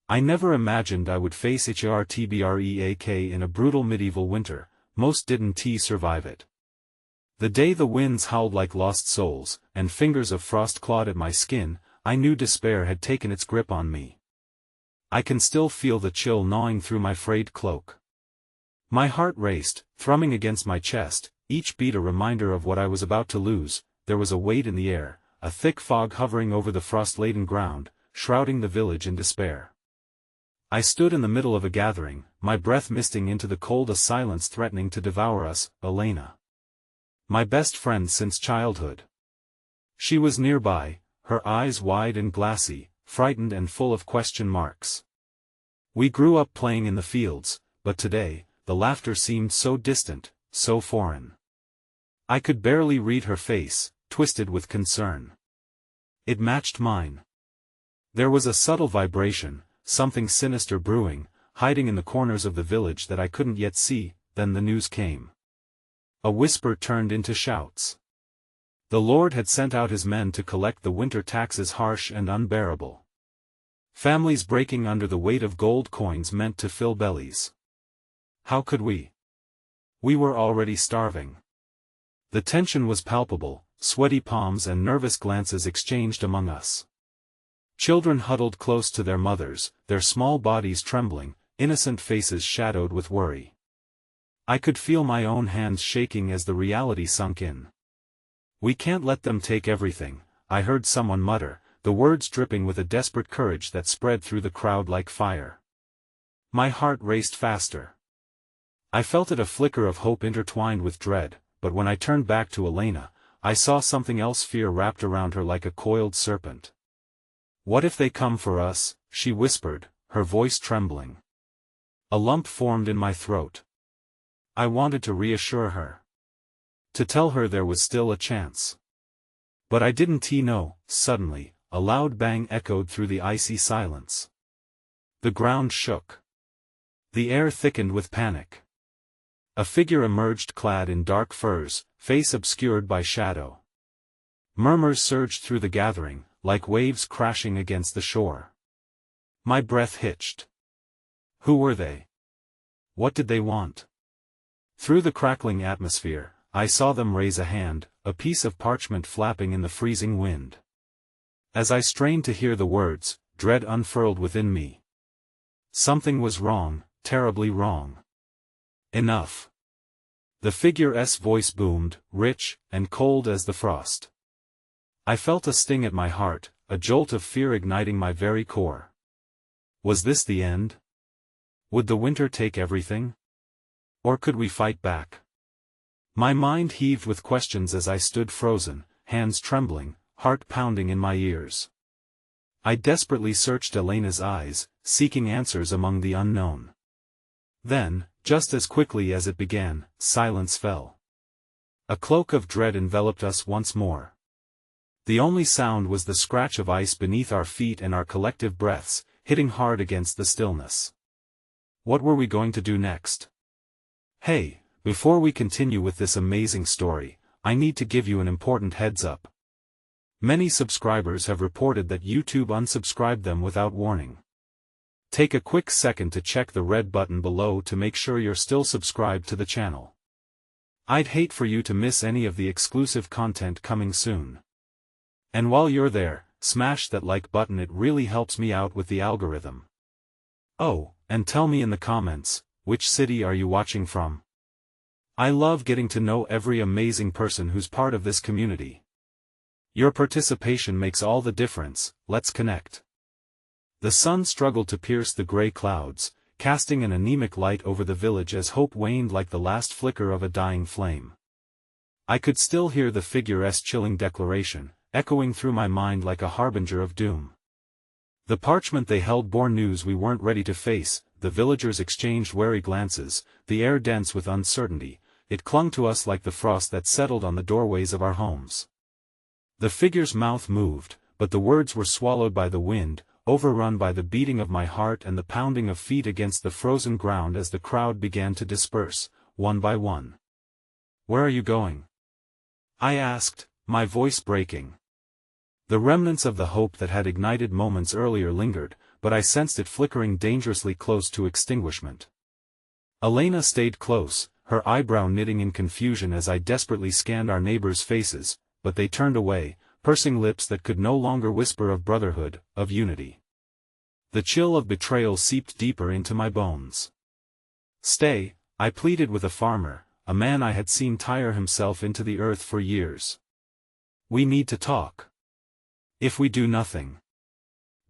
I never imagined I would face HEARTBREAK in a brutal medieval winter. Most didn't survive it. The day the winds howled like lost souls, and fingers of frost clawed at my skin, I knew despair had taken its grip on me. I can still feel the chill gnawing through my frayed cloak. My heart raced, thrumming against my chest, each beat a reminder of what I was about to lose. There was a weight in the air, a thick fog hovering over the frost-laden ground, shrouding the village in despair. I stood in the middle of a gathering, my breath misting into the cold, a silence threatening to devour us. Elena, my best friend since childhood. She was nearby, her eyes wide and glassy, frightened and full of question marks. We grew up playing in the fields, but today, the laughter seemed so distant, so foreign. I could barely read her face, twisted with concern. It matched mine. There was a subtle vibration, something sinister brewing, hiding in the corners of the village that I couldn't yet see. Then the news came. A whisper turned into shouts. The Lord had sent out his men to collect the winter taxes, harsh and unbearable. Families breaking under the weight of gold coins meant to fill bellies. How could we? We were already starving. The tension was palpable, sweaty palms and nervous glances exchanged among us. Children huddled close to their mothers, their small bodies trembling, innocent faces shadowed with worry. I could feel my own hands shaking as the reality sunk in. "We can't let them take everything," I heard someone mutter, the words dripping with a desperate courage that spread through the crowd like fire. My heart raced faster. I felt it, a flicker of hope intertwined with dread, but when I turned back to Elena, I saw something else, fear wrapped around her like a coiled serpent. "What if they come for us?" she whispered, her voice trembling. A lump formed in my throat. I wanted to reassure her. To tell her there was still a chance. But I didn't know. Suddenly, a loud bang echoed through the icy silence. The ground shook. The air thickened with panic. A figure emerged clad in dark furs, face obscured by shadow. Murmurs surged through the gathering, like waves crashing against the shore. My breath hitched. Who were they? What did they want? Through the crackling atmosphere, I saw them raise a hand, a piece of parchment flapping in the freezing wind. As I strained to hear the words, dread unfurled within me. Something was wrong, terribly wrong. Enough. The figure's voice boomed, rich and cold as the frost. I felt a sting at my heart, a jolt of fear igniting my very core. Was this the end? Would the winter take everything? Or could we fight back? My mind heaved with questions as I stood frozen, hands trembling, heart pounding in my ears. I desperately searched Elena's eyes, seeking answers among the unknown. Then, just as quickly as it began, silence fell. A cloak of dread enveloped us once more. The only sound was the scratch of ice beneath our feet and our collective breaths, hitting hard against the stillness. What were we going to do next? Hey, before we continue with this amazing story, I need to give you an important heads up. Many subscribers have reported that YouTube unsubscribed them without warning. Take a quick second to check the red button below to make sure you're still subscribed to the channel. I'd hate for you to miss any of the exclusive content coming soon. And while you're there, smash that like button, it really helps me out with the algorithm. Oh, and tell me in the comments, which city are you watching from? I love getting to know every amazing person who's part of this community. Your participation makes all the difference. Let's connect. The sun struggled to pierce the gray clouds, casting an anemic light over the village as hope waned like the last flicker of a dying flame. I could still hear the figure's chilling declaration, echoing through my mind like a harbinger of doom. The parchment they held bore news we weren't ready to face. The villagers exchanged wary glances, the air dense with uncertainty. It clung to us like the frost that settled on the doorways of our homes. The figure's mouth moved, but the words were swallowed by the wind, overrun by the beating of my heart and the pounding of feet against the frozen ground as the crowd began to disperse, one by one. "Where are you going?" I asked, my voice breaking. The remnants of the hope that had ignited moments earlier lingered, but I sensed it flickering dangerously close to extinguishment. Elena stayed close, her eyebrow knitting in confusion as I desperately scanned our neighbors' faces, but they turned away, pursing lips that could no longer whisper of brotherhood, of unity. The chill of betrayal seeped deeper into my bones. "Stay," I pleaded with a farmer, a man I had seen tire himself into the earth for years. "We need to talk. If we do nothing."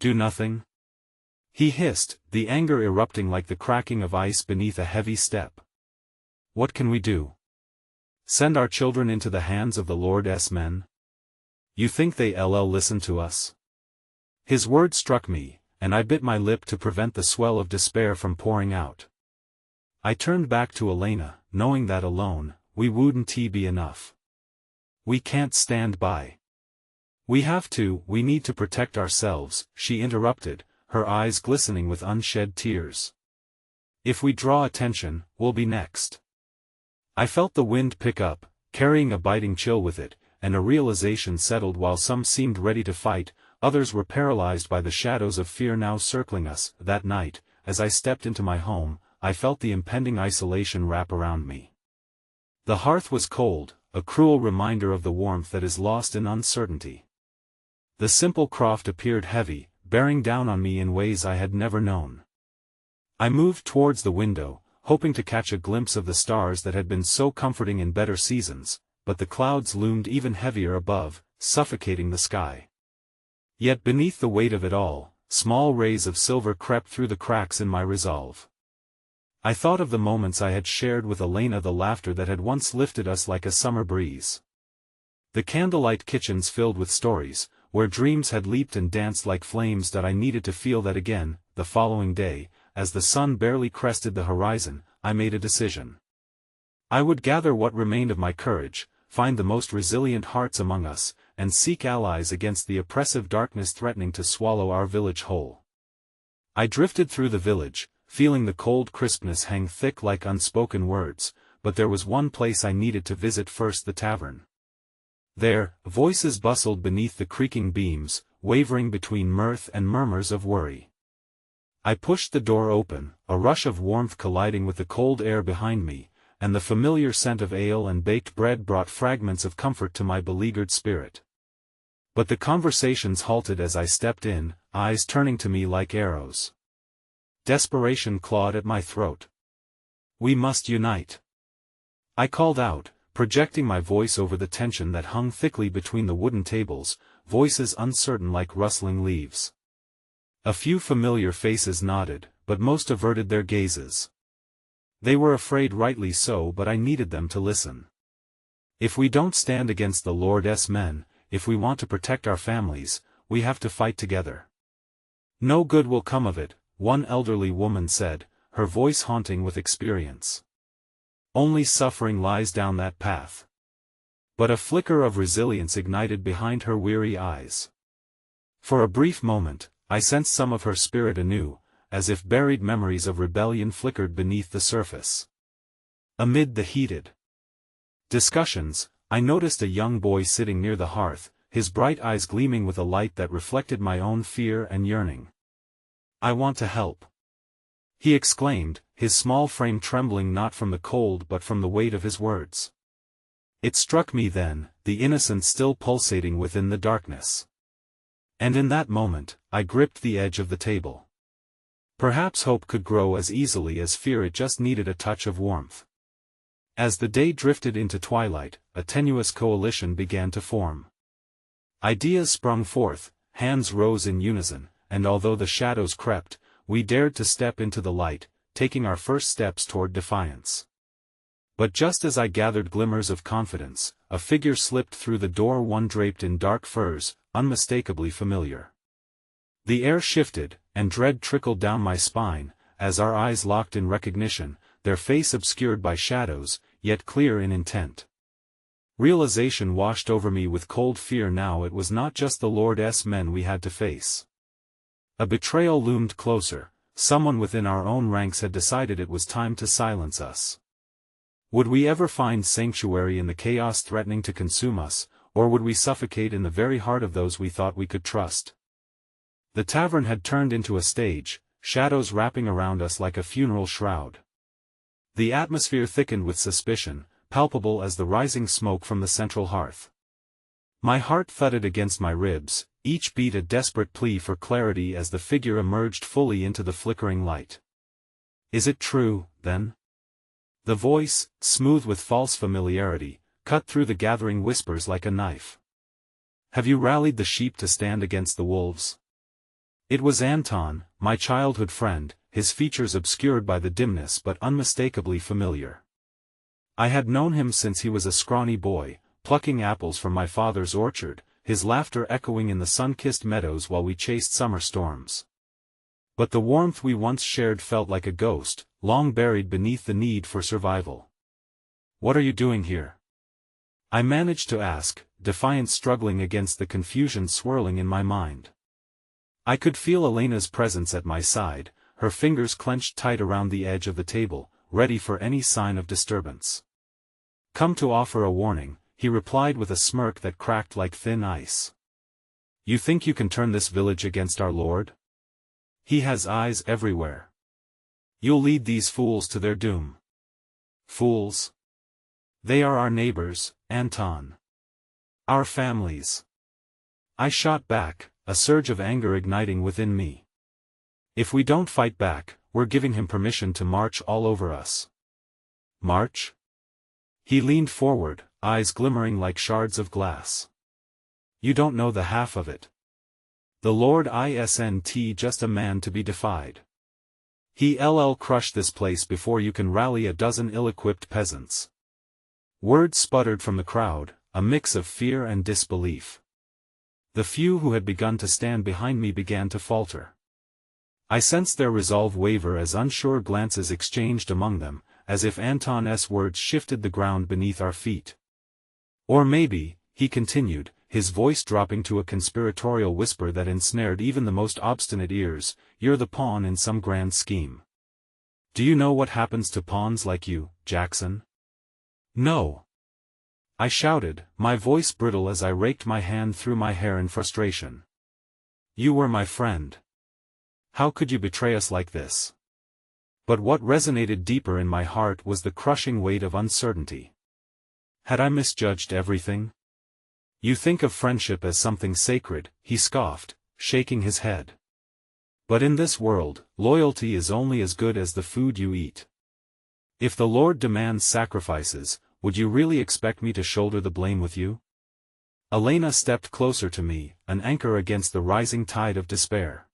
"Do nothing?" he hissed, the anger erupting like the cracking of ice beneath a heavy step. "What can we do? Send our children into the hands of the Lord's men? You think they'll listen to us?" His words struck me, and I bit my lip to prevent the swell of despair from pouring out. I turned back to Elena, knowing that alone, we wouldn't be enough. "We can't stand by. We need to protect ourselves," she interrupted, her eyes glistening with unshed tears. "If we draw attention, we'll be next." I felt the wind pick up, carrying a biting chill with it, and a realization settled. While some seemed ready to fight, others were paralyzed by the shadows of fear now circling us. That night, as I stepped into my home, I felt the impending isolation wrap around me. The hearth was cold, a cruel reminder of the warmth that is lost in uncertainty. The simple croft appeared heavy, bearing down on me in ways I had never known. I moved towards the window, hoping to catch a glimpse of the stars that had been so comforting in better seasons, but the clouds loomed even heavier above, suffocating the sky. Yet beneath the weight of it all, small rays of silver crept through the cracks in my resolve. I thought of the moments I had shared with Elena, the laughter that had once lifted us like a summer breeze. The candlelight kitchens filled with stories, where dreams had leaped and danced like flames. That I needed to feel that again. The following day, as the sun barely crested the horizon, I made a decision. I would gather what remained of my courage, find the most resilient hearts among us, and seek allies against the oppressive darkness threatening to swallow our village whole. I drifted through the village, feeling the cold crispness hang thick like unspoken words, but there was one place I needed to visit first: the tavern. There, voices bustled beneath the creaking beams, wavering between mirth and murmurs of worry. I pushed the door open, a rush of warmth colliding with the cold air behind me, and the familiar scent of ale and baked bread brought fragments of comfort to my beleaguered spirit. But the conversations halted as I stepped in, eyes turning to me like arrows. Desperation clawed at my throat. "We must unite," I called out, projecting my voice over the tension that hung thickly between the wooden tables, voices uncertain like rustling leaves. A few familiar faces nodded, but most averted their gazes. They were afraid, rightly so, but I needed them to listen. "If we don't stand against the Lord's men, if we want to protect our families, we have to fight together. No good will come of it," one elderly woman said, her voice haunting with experience. "Only suffering lies down that path." But a flicker of resilience ignited behind her weary eyes. For a brief moment, I sensed some of her spirit anew, as if buried memories of rebellion flickered beneath the surface. Amid the heated discussions, I noticed a young boy sitting near the hearth, his bright eyes gleaming with a light that reflected my own fear and yearning. "I want to help," he exclaimed, his small frame trembling not from the cold but from the weight of his words. It struck me then, the innocence still pulsating within the darkness. And in that moment, I gripped the edge of the table. Perhaps hope could grow as easily as fear, it just needed a touch of warmth. As the day drifted into twilight, a tenuous coalition began to form. Ideas sprung forth, hands rose in unison, and although the shadows crept, we dared to step into the light, taking our first steps toward defiance. But just as I gathered glimmers of confidence, a figure slipped through the door, one draped in dark furs, unmistakably familiar. The air shifted, and dread trickled down my spine, as our eyes locked in recognition, their face obscured by shadows, yet clear in intent. Realization washed over me with cold fear. Now it was not just the Lord's men we had to face. A betrayal loomed closer. Someone within our own ranks had decided it was time to silence us. Would we ever find sanctuary in the chaos threatening to consume us, or would we suffocate in the very heart of those we thought we could trust? The tavern had turned into a stage, shadows wrapping around us like a funeral shroud. The atmosphere thickened with suspicion, palpable as the rising smoke from the central hearth. My heart thudded against my ribs, each beat a desperate plea for clarity as the figure emerged fully into the flickering light. "Is it true, then?" The voice, smooth with false familiarity, cut through the gathering whispers like a knife. "Have you rallied the sheep to stand against the wolves?" It was Anton, my childhood friend, his features obscured by the dimness but unmistakably familiar. I had known him since he was a scrawny boy, plucking apples from my father's orchard, his laughter echoing in the sun-kissed meadows while we chased summer storms. But the warmth we once shared felt like a ghost, long buried beneath the need for survival. "What are you doing here?" I managed to ask, defiance struggling against the confusion swirling in my mind. I could feel Elena's presence at my side, her fingers clenched tight around the edge of the table, ready for any sign of disturbance. "Come to offer a warning," he replied with a smirk that cracked like thin ice. "You think you can turn this village against our lord? He has eyes everywhere. You'll lead these fools to their doom." "Fools? They are our neighbors, Anton. Our families." I shot back, a surge of anger igniting within me. "If we don't fight back, we're giving him permission to march all over us." "March?" He leaned forward, eyes glimmering like shards of glass. "You don't know the half of it. The Lord isn't just a man to be defied. He'll crush this place before you can rally a dozen ill-equipped peasants." Words sputtered from the crowd, a mix of fear and disbelief. The few who had begun to stand behind me began to falter. I sensed their resolve waver as unsure glances exchanged among them, as if Anton's words shifted the ground beneath our feet. "Or maybe," he continued, his voice dropping to a conspiratorial whisper that ensnared even the most obstinate ears, "you're the pawn in some grand scheme. Do you know what happens to pawns like you, Jackson?" "No." I shouted, my voice brittle as I raked my hand through my hair in frustration. "You were my friend. How could you betray us like this?" But what resonated deeper in my heart was the crushing weight of uncertainty. Had I misjudged everything? "You think of friendship as something sacred," he scoffed, shaking his head. "But in this world, loyalty is only as good as the food you eat. If the Lord demands sacrifices, would you really expect me to shoulder the blame with you?" Elena stepped closer to me, an anchor against the rising tide of despair.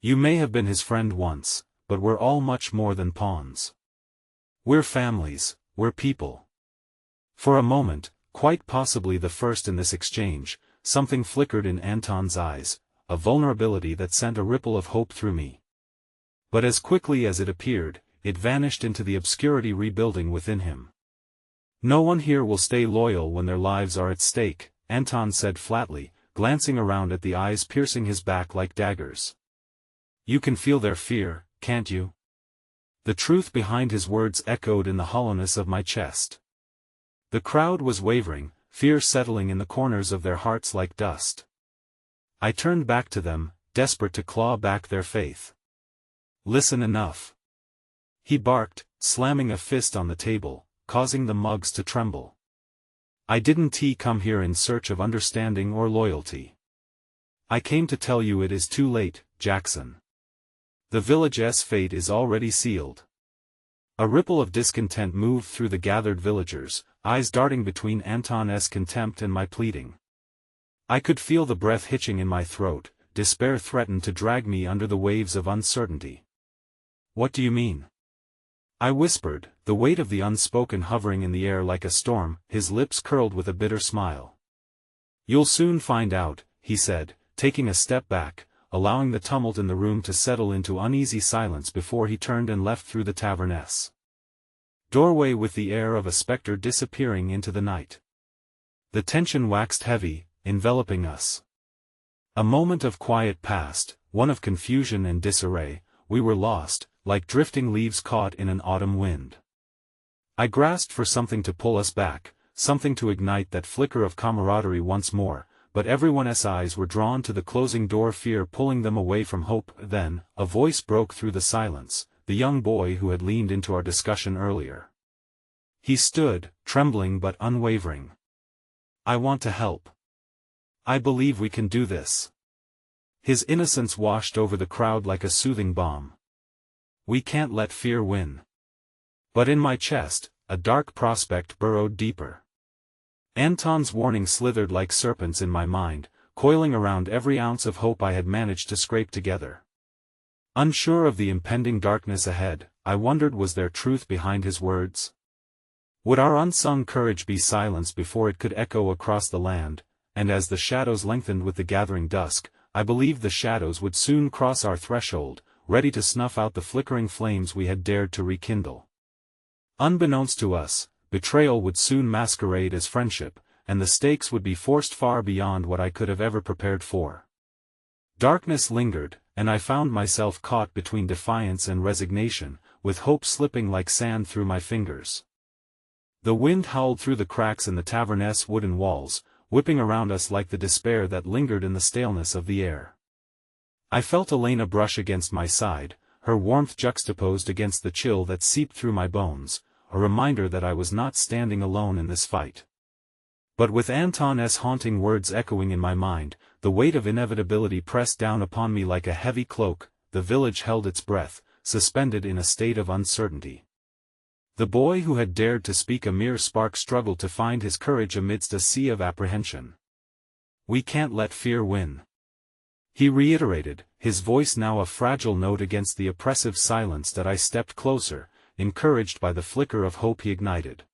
"You may have been his friend once, but we're all much more than pawns. We're families, we're people." For a moment, quite possibly the first in this exchange, something flickered in Anton's eyes, a vulnerability that sent a ripple of hope through me. But as quickly as it appeared, it vanished into the obscurity rebuilding within him. "No one here will stay loyal when their lives are at stake," Anton said flatly, glancing around at the eyes piercing his back like daggers. "You can feel their fear, can't you?" The truth behind his words echoed in the hollowness of my chest. The crowd was wavering, fear settling in the corners of their hearts like dust. I turned back to them, desperate to claw back their faith. "Listen enough," he barked, slamming a fist on the table, causing the mugs to tremble. "I didn't come here in search of understanding or loyalty. I came to tell you it is too late, Jackson. The village's fate is already sealed." A ripple of discontent moved through the gathered villagers, eyes darting between Anton's contempt and my pleading. I could feel the breath hitching in my throat, despair threatened to drag me under the waves of uncertainty. "What do you mean?" I whispered, the weight of the unspoken hovering in the air like a storm, his lips curled with a bitter smile. "You'll soon find out," he said, taking a step back, allowing the tumult in the room to settle into uneasy silence before he turned and left through the tavern's doorway with the air of a spectre disappearing into the night. The tension waxed heavy, enveloping us. A moment of quiet passed, one of confusion and disarray. We were lost, like drifting leaves caught in an autumn wind. I grasped for something to pull us back, something to ignite that flicker of camaraderie once more, but everyone's eyes were drawn to the closing door, fear pulling them away from hope. Then, a voice broke through the silence, the young boy who had leaned into our discussion earlier. He stood, trembling but unwavering. "I want to help. I believe we can do this." His innocence washed over the crowd like a soothing balm. "We can't let fear win." But in my chest, a dark prospect burrowed deeper. Anton's warning slithered like serpents in my mind, coiling around every ounce of hope I had managed to scrape together. Unsure of the impending darkness ahead, I wondered, was there truth behind his words? Would our unsung courage be silenced before it could echo across the land? And as the shadows lengthened with the gathering dusk, I believed the shadows would soon cross our threshold, ready to snuff out the flickering flames we had dared to rekindle. Unbeknownst to us, betrayal would soon masquerade as friendship, and the stakes would be forced far beyond what I could have ever prepared for. Darkness lingered, and I found myself caught between defiance and resignation, with hope slipping like sand through my fingers. The wind howled through the cracks in the tavern's wooden walls, whipping around us like the despair that lingered in the staleness of the air. I felt Elena brush against my side, her warmth juxtaposed against the chill that seeped through my bones, a reminder that I was not standing alone in this fight. But with Anton's haunting words echoing in my mind, the weight of inevitability pressed down upon me like a heavy cloak. The village held its breath, suspended in a state of uncertainty. The boy who had dared to speak a mere spark struggled to find his courage amidst a sea of apprehension. "We can't let fear win," he reiterated, his voice now a fragile note against the oppressive silence. That I stepped closer, encouraged by the flicker of hope he ignited.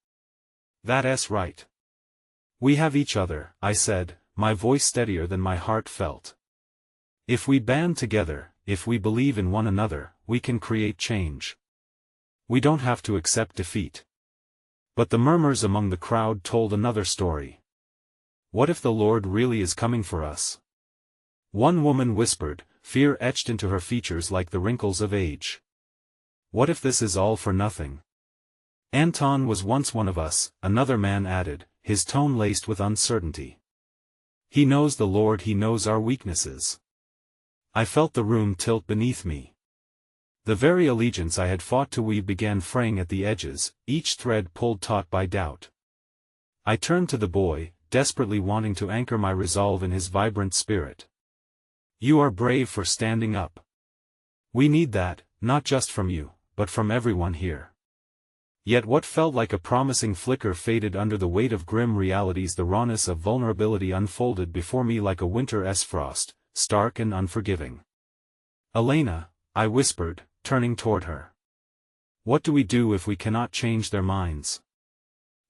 "That's right. We have each other," I said, my voice steadier than my heart felt. "If we band together, if we believe in one another, we can create change. We don't have to accept defeat." But the murmurs among the crowd told another story. "What if the Lord really is coming for us?" One woman whispered, fear etched into her features like the wrinkles of age. "What if this is all for nothing?" "Anton was once one of us," another man added, his tone laced with uncertainty. "He knows the Lord, he knows our weaknesses." I felt the room tilt beneath me. The very allegiance I had fought to weave began fraying at the edges, each thread pulled taut by doubt. I turned to the boy, desperately wanting to anchor my resolve in his vibrant spirit. "You are brave for standing up. We need that, not just from you, but from everyone here." Yet what felt like a promising flicker faded under the weight of grim realities. The rawness of vulnerability unfolded before me like a winter's frost, stark and unforgiving. "Elena," I whispered, turning toward her. "What do we do if we cannot change their minds?"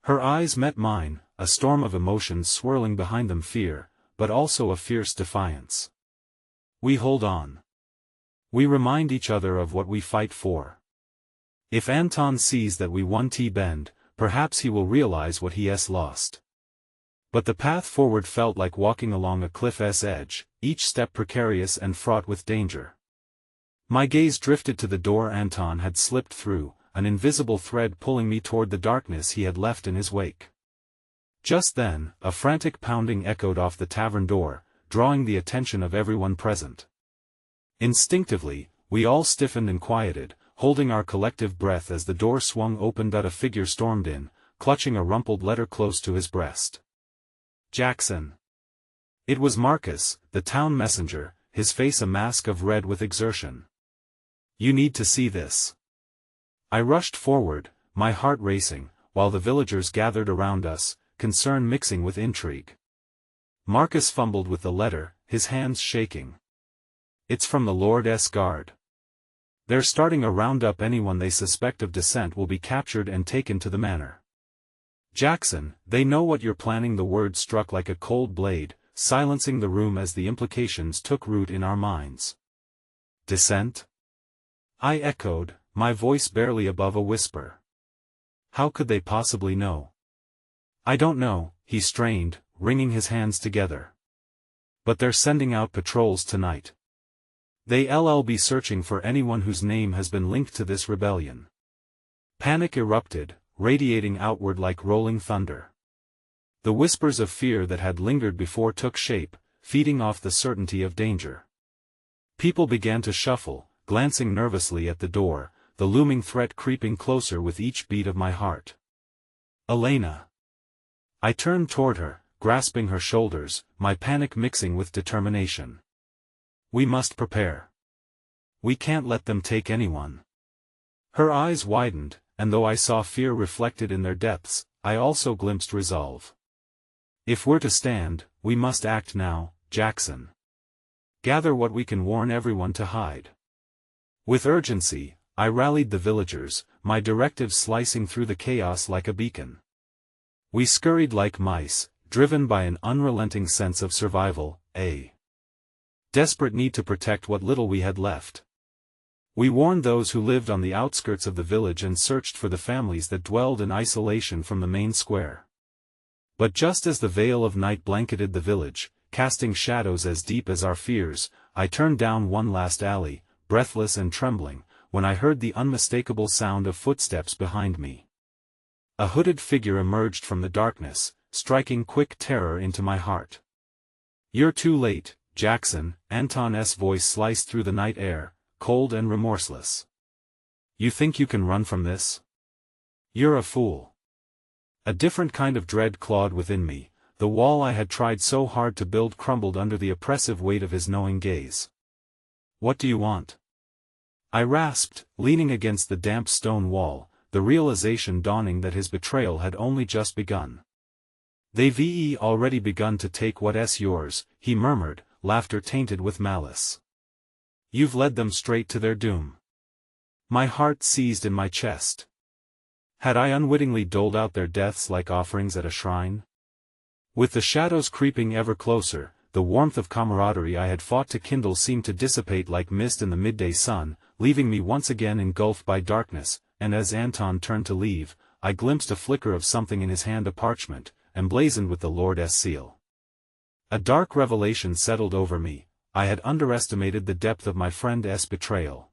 Her eyes met mine, a storm of emotions swirling behind them, fear, but also a fierce defiance. "We hold on. We remind each other of what we fight for. If Anton sees that we won T-Bend, perhaps he will realize what he has lost." But the path forward felt like walking along a cliff's edge, each step precarious and fraught with danger. My gaze drifted to the door Anton had slipped through, an invisible thread pulling me toward the darkness he had left in his wake. Just then, a frantic pounding echoed off the tavern door, drawing the attention of everyone present. Instinctively, we all stiffened and quieted, holding our collective breath as the door swung open. A figure stormed in, clutching a rumpled letter close to his breast. "Jackson." It was Marcus, the town messenger, his face a mask of red with exertion. "You need to see this." I rushed forward, my heart racing, while the villagers gathered around us, concern mixing with intrigue. Marcus fumbled with the letter, his hands shaking. "It's from the Lord's guard. They're starting a roundup. Anyone they suspect of dissent will be captured and taken to the manor. Jackson, they know what you're planning." The word struck like a cold blade, silencing the room as the implications took root in our minds. "Dissent?" I echoed, my voice barely above a whisper. "How could they possibly know?" "I don't know," he strained, wringing his hands together. "But they're sending out patrols tonight. They'll be searching for anyone whose name has been linked to this rebellion." Panic erupted, radiating outward like rolling thunder. The whispers of fear that had lingered before took shape, feeding off the certainty of danger. People began to shuffle, glancing nervously at the door, the looming threat creeping closer with each beat of my heart. Elena. I turned toward her, grasping her shoulders, my panic mixing with determination. We must prepare. We can't let them take anyone. Her eyes widened, and though I saw fear reflected in their depths, I also glimpsed resolve. If we're to stand, we must act now, Jackson. Gather what we can, warn everyone to hide. With urgency, I rallied the villagers, my directives slicing through the chaos like a beacon. We scurried like mice, driven by an unrelenting sense of survival, a desperate need to protect what little we had left. We warned those who lived on the outskirts of the village and searched for the families that dwelled in isolation from the main square. But just as the veil of night blanketed the village, casting shadows as deep as our fears, I turned down one last alley, breathless and trembling, when I heard the unmistakable sound of footsteps behind me. A hooded figure emerged from the darkness, striking quick terror into my heart. "You're too late, Jackson," Anton's voice sliced through the night air, cold and remorseless. "You think you can run from this? You're a fool." A different kind of dread clawed within me. The wall I had tried so hard to build crumbled under the oppressive weight of his knowing gaze. "What do you want?" I rasped, leaning against the damp stone wall, the realization dawning that his betrayal had only just begun. "They've already begun to take what's yours," he murmured, laughter tainted with malice. "You've led them straight to their doom." My heart seized in my chest. Had I unwittingly doled out their deaths like offerings at a shrine? With the shadows creeping ever closer, the warmth of camaraderie I had fought to kindle seemed to dissipate like mist in the midday sun, leaving me once again engulfed by darkness, and as Anton turned to leave, I glimpsed a flicker of something in his hand, a parchment, emblazoned with the Lord's seal. A dark revelation settled over me. I had underestimated the depth of my friend's betrayal.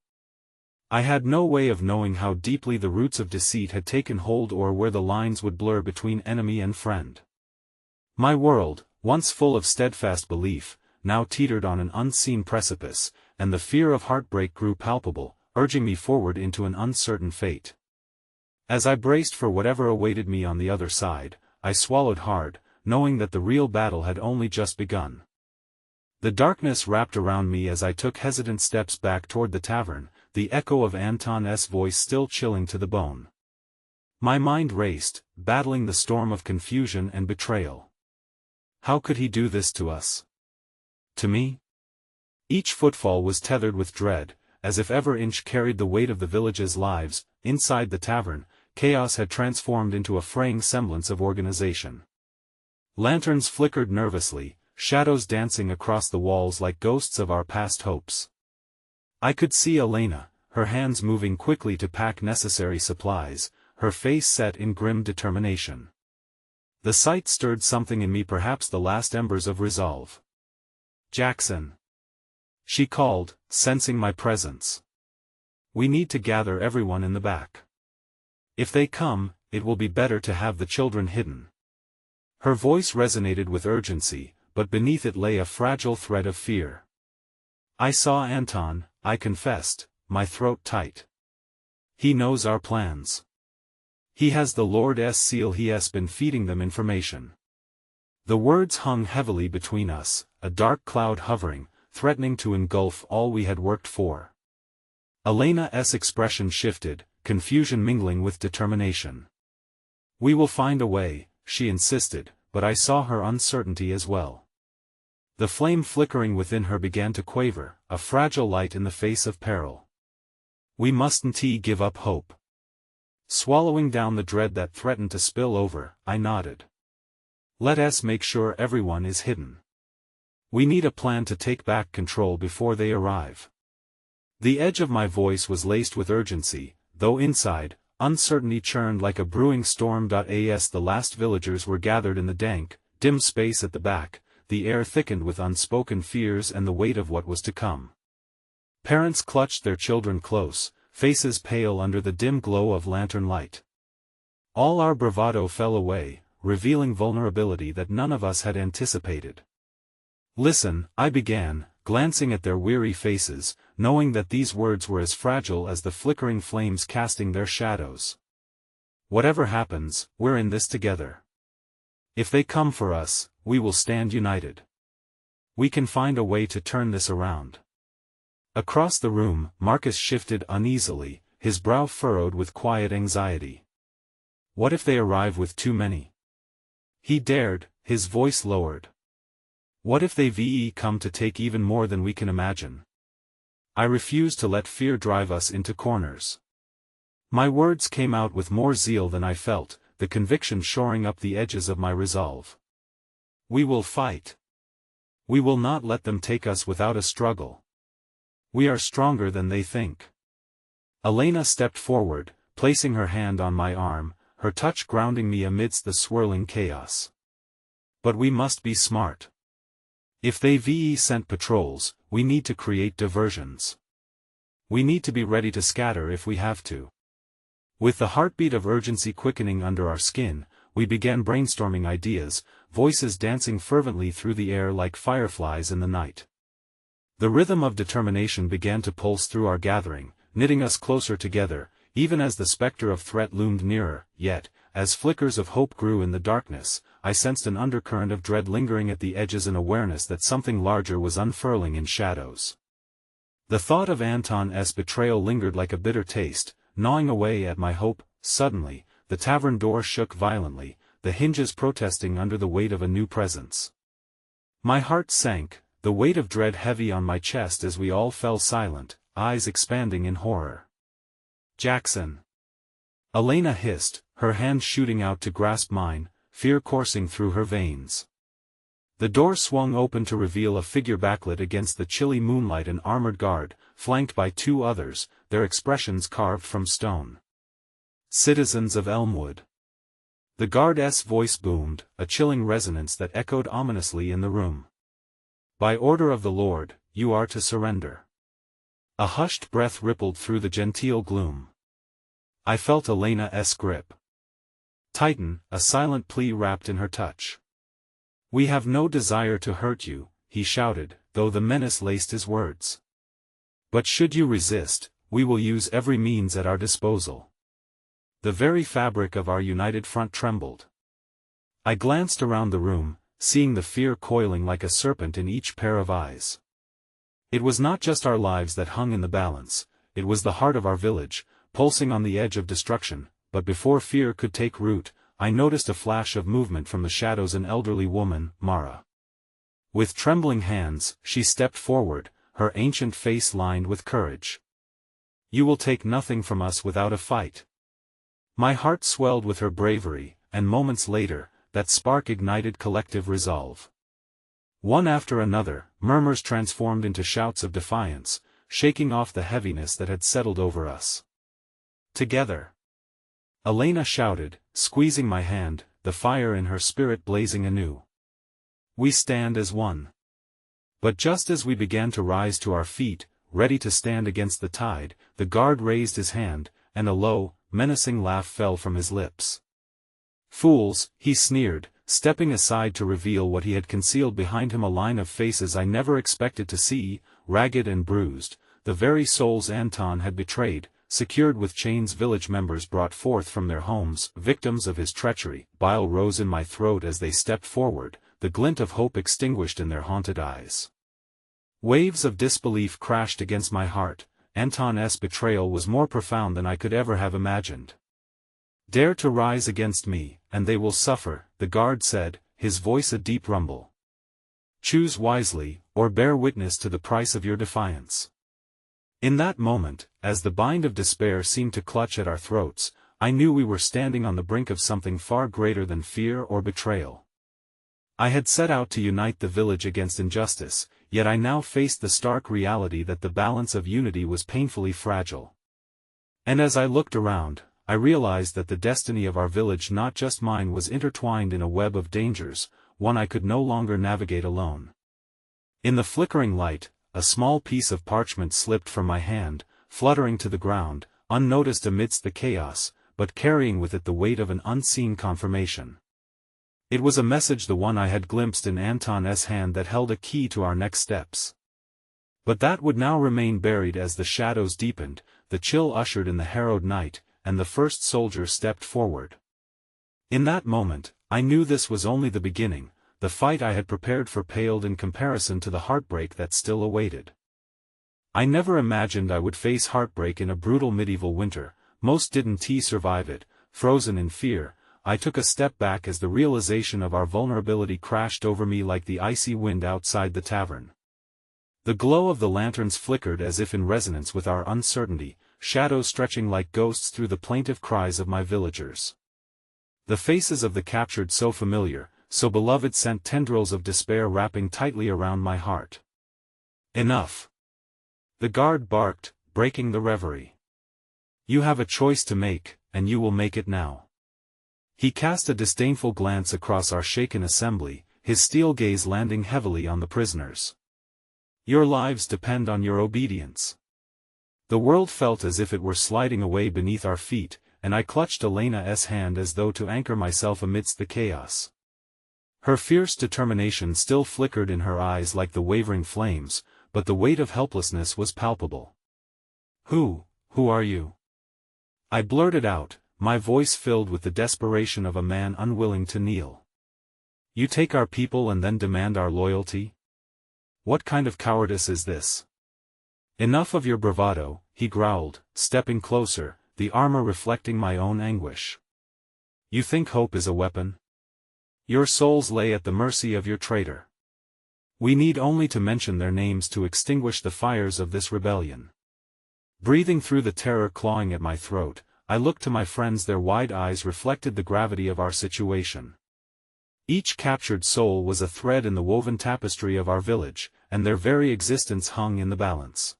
I had no way of knowing how deeply the roots of deceit had taken hold or where the lines would blur between enemy and friend. My world, once full of steadfast belief, now teetered on an unseen precipice, and the fear of heartbreak grew palpable, urging me forward into an uncertain fate. As I braced for whatever awaited me on the other side, I swallowed hard, knowing that the real battle had only just begun. The darkness wrapped around me as I took hesitant steps back toward the tavern, the echo of Anton's voice still chilling to the bone. My mind raced, battling the storm of confusion and betrayal. How could he do this to us? To me? Each footfall was tethered with dread, as if every inch carried the weight of the village's lives. Inside the tavern, chaos had transformed into a fraying semblance of organization. Lanterns flickered nervously, shadows dancing across the walls like ghosts of our past hopes. I could see Elena, her hands moving quickly to pack necessary supplies, her face set in grim determination. The sight stirred something in me, perhaps the last embers of resolve. "Jackson," she called, sensing my presence. "We need to gather everyone in the back. If they come, it will be better to have the children hidden." Her voice resonated with urgency, but beneath it lay a fragile thread of fear. "I saw Anton," I confessed, my throat tight. "He knows our plans. He has the Lord's seal. He has been feeding them information." The words hung heavily between us, a dark cloud hovering, threatening to engulf all we had worked for. Elena's expression shifted, confusion mingling with determination. "We will find a way," she insisted, but I saw her uncertainty as well. The flame flickering within her began to quaver, a fragile light in the face of peril. "We mustn't give up hope." Swallowing down the dread that threatened to spill over, I nodded. "Let us make sure everyone is hidden. We need a plan to take back control before they arrive." The edge of my voice was laced with urgency, though inside, uncertainty churned like a brewing storm. As the last villagers were gathered in the dank, dim space at the back, the air thickened with unspoken fears and the weight of what was to come. Parents clutched their children close, faces pale under the dim glow of lantern light. All our bravado fell away, revealing vulnerability that none of us had anticipated. "Listen," I began, glancing at their weary faces, knowing that these words were as fragile as the flickering flames casting their shadows. "Whatever happens, we're in this together. If they come for us, we will stand united. We can find a way to turn this around." Across the room, Marcus shifted uneasily, his brow furrowed with quiet anxiety. "What if they arrive with too many?" he dared, his voice lowered. "What if they come to take even more than we can imagine?" I refuse to let fear drive us into corners. My words came out with more zeal than I felt, the conviction shoring up the edges of my resolve. "We will fight. We will not let them take us without a struggle. We are stronger than they think." Elena stepped forward, placing her hand on my arm, her touch grounding me amidst the swirling chaos. "But we must be smart. If they sent patrols, we need to create diversions. We need to be ready to scatter if we have to." With the heartbeat of urgency quickening under our skin, we began brainstorming ideas, voices dancing fervently through the air like fireflies in the night. The rhythm of determination began to pulse through our gathering, knitting us closer together, even as the specter of threat loomed nearer, yet, as flickers of hope grew in the darkness, I sensed an undercurrent of dread lingering at the edges, an awareness that something larger was unfurling in shadows. The thought of Anton's betrayal lingered like a bitter taste, gnawing away at my hope. Suddenly, the tavern door shook violently, the hinges protesting under the weight of a new presence. My heart sank, the weight of dread heavy on my chest as we all fell silent, eyes expanding in horror. "Jackson!" Elena hissed, her hand shooting out to grasp mine, fear coursing through her veins. The door swung open to reveal a figure backlit against the chilly moonlight, an armored guard, flanked by two others, their expressions carved from stone. "Citizens of Elmwood." The guard's voice boomed, a chilling resonance that echoed ominously in the room. "By order of the Lord, you are to surrender." A hushed breath rippled through the genteel gloom. I felt Elena's grip tighten, a silent plea wrapped in her touch. "We have no desire to hurt you," he shouted, though the menace laced his words. "But should you resist, we will use every means at our disposal." The very fabric of our united front trembled. I glanced around the room, seeing the fear coiling like a serpent in each pair of eyes. It was not just our lives that hung in the balance, it was the heart of our village, pulsing on the edge of destruction. But before fear could take root, I noticed a flash of movement from the shadows, an elderly woman, Mara. With trembling hands, she stepped forward, her ancient face lined with courage. "You will take nothing from us without a fight." My heart swelled with her bravery, and moments later, that spark ignited collective resolve. One after another, murmurs transformed into shouts of defiance, shaking off the heaviness that had settled over us. "Together!" Elena shouted, squeezing my hand, the fire in her spirit blazing anew. "We stand as one." But just as we began to rise to our feet, ready to stand against the tide, the guard raised his hand, and a low, menacing laugh fell from his lips. "Fools," he sneered, stepping aside to reveal what he had concealed behind him, a line of faces I never expected to see, ragged and bruised, the very souls Anton had betrayed, secured with chains, village members brought forth from their homes, victims of his treachery. Bile rose in my throat as they stepped forward, the glint of hope extinguished in their haunted eyes. Waves of disbelief crashed against my heart. Anton's betrayal was more profound than I could ever have imagined. "Dare to rise against me, and they will suffer," the guard said, his voice a deep rumble. "Choose wisely, or bear witness to the price of your defiance." In that moment, as the bind of despair seemed to clutch at our throats, I knew we were standing on the brink of something far greater than fear or betrayal. I had set out to unite the village against injustice, yet I now faced the stark reality that the balance of unity was painfully fragile. And as I looked around, I realized that the destiny of our village, not just mine, was intertwined in a web of dangers, one I could no longer navigate alone. In the flickering light, a small piece of parchment slipped from my hand, fluttering to the ground, unnoticed amidst the chaos, but carrying with it the weight of an unseen confirmation. It was a message, the one I had glimpsed in Anton's hand, that held a key to our next steps. But that would now remain buried as the shadows deepened, the chill ushered in the harrowed night, and the first soldier stepped forward. In that moment, I knew this was only the beginning. The fight I had prepared for paled in comparison to the heartbreak that still awaited. I never imagined I would face heartbreak in a brutal medieval winter. Most didn't survive it. Frozen in fear, I took a step back as the realization of our vulnerability crashed over me like the icy wind outside the tavern. The glow of the lanterns flickered as if in resonance with our uncertainty, shadows stretching like ghosts through the plaintive cries of my villagers. The faces of the captured, so familiar, so beloved, sent tendrils of despair wrapping tightly around my heart. Enough! The guard barked, breaking the reverie. You have a choice to make, and you will make it now. He cast a disdainful glance across our shaken assembly, his steel gaze landing heavily on the prisoners. Your lives depend on your obedience. The world felt as if it were sliding away beneath our feet, and I clutched Elena's hand as though to anchor myself amidst the chaos. Her fierce determination still flickered in her eyes like the wavering flames, but the weight of helplessness was palpable. Who are you? I blurted out, my voice filled with the desperation of a man unwilling to kneel. You take our people and then demand our loyalty? What kind of cowardice is this? Enough of your bravado, he growled, stepping closer, the armor reflecting my own anguish. You think hope is a weapon? Your souls lay at the mercy of your traitor. We need only to mention their names to extinguish the fires of this rebellion. Breathing through the terror clawing at my throat, I looked to my friends. Their wide eyes reflected the gravity of our situation. Each captured soul was a thread in the woven tapestry of our village, and their very existence hung in the balance.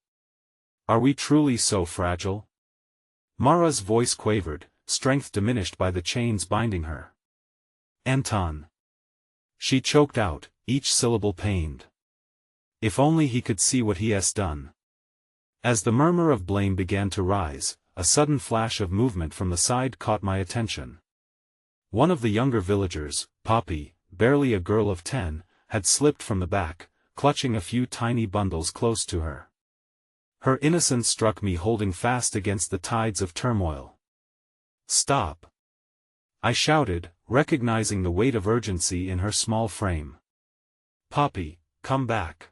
Are we truly so fragile? Mara's voice quavered, strength diminished by the chains binding her. Anton. She choked out, each syllable pained. If only he could see what he has done. As the murmur of blame began to rise, a sudden flash of movement from the side caught my attention. One of the younger villagers, Poppy, barely a girl of 10, had slipped from the back, clutching a few tiny bundles close to her. Her innocence struck me, holding fast against the tides of turmoil. Stop! I shouted, recognizing the weight of urgency in her small frame. Poppy, come back.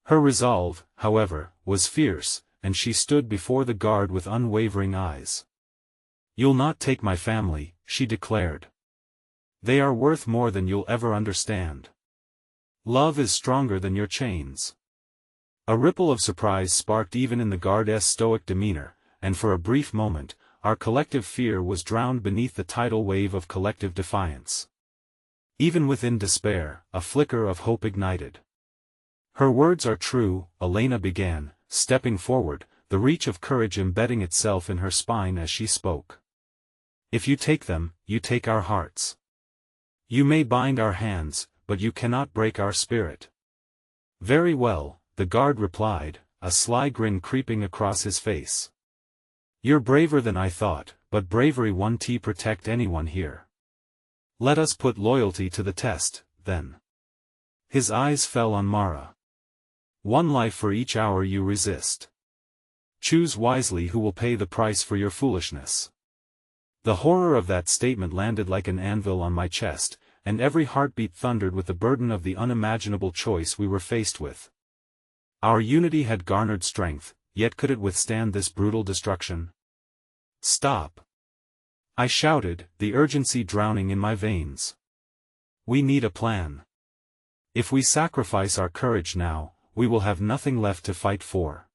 Her resolve, however, was fierce, and she stood before the guard with unwavering eyes. You'll not take my family, she declared. They are worth more than you'll ever understand. Love is stronger than your chains. A ripple of surprise sparked even in the guard's stoic demeanor, and for a brief moment, our collective fear was drowned beneath the tidal wave of collective defiance. Even within despair, a flicker of hope ignited. Her words are true, Elena began, stepping forward, the reach of courage embedding itself in her spine as she spoke. If you take them, you take our hearts. You may bind our hands, but you cannot break our spirit. Very well, the guard replied, a sly grin creeping across his face. You're braver than I thought, but bravery won't protect anyone here. Let us put loyalty to the test, then. His eyes fell on Mara. One life for each hour you resist. Choose wisely who will pay the price for your foolishness. The horror of that statement landed like an anvil on my chest, and every heartbeat thundered with the burden of the unimaginable choice we were faced with. Our unity had garnered strength, yet could it withstand this brutal destruction? Stop! I shouted, the urgency drowning in my veins. We need a plan. If we sacrifice our courage now, we will have nothing left to fight for.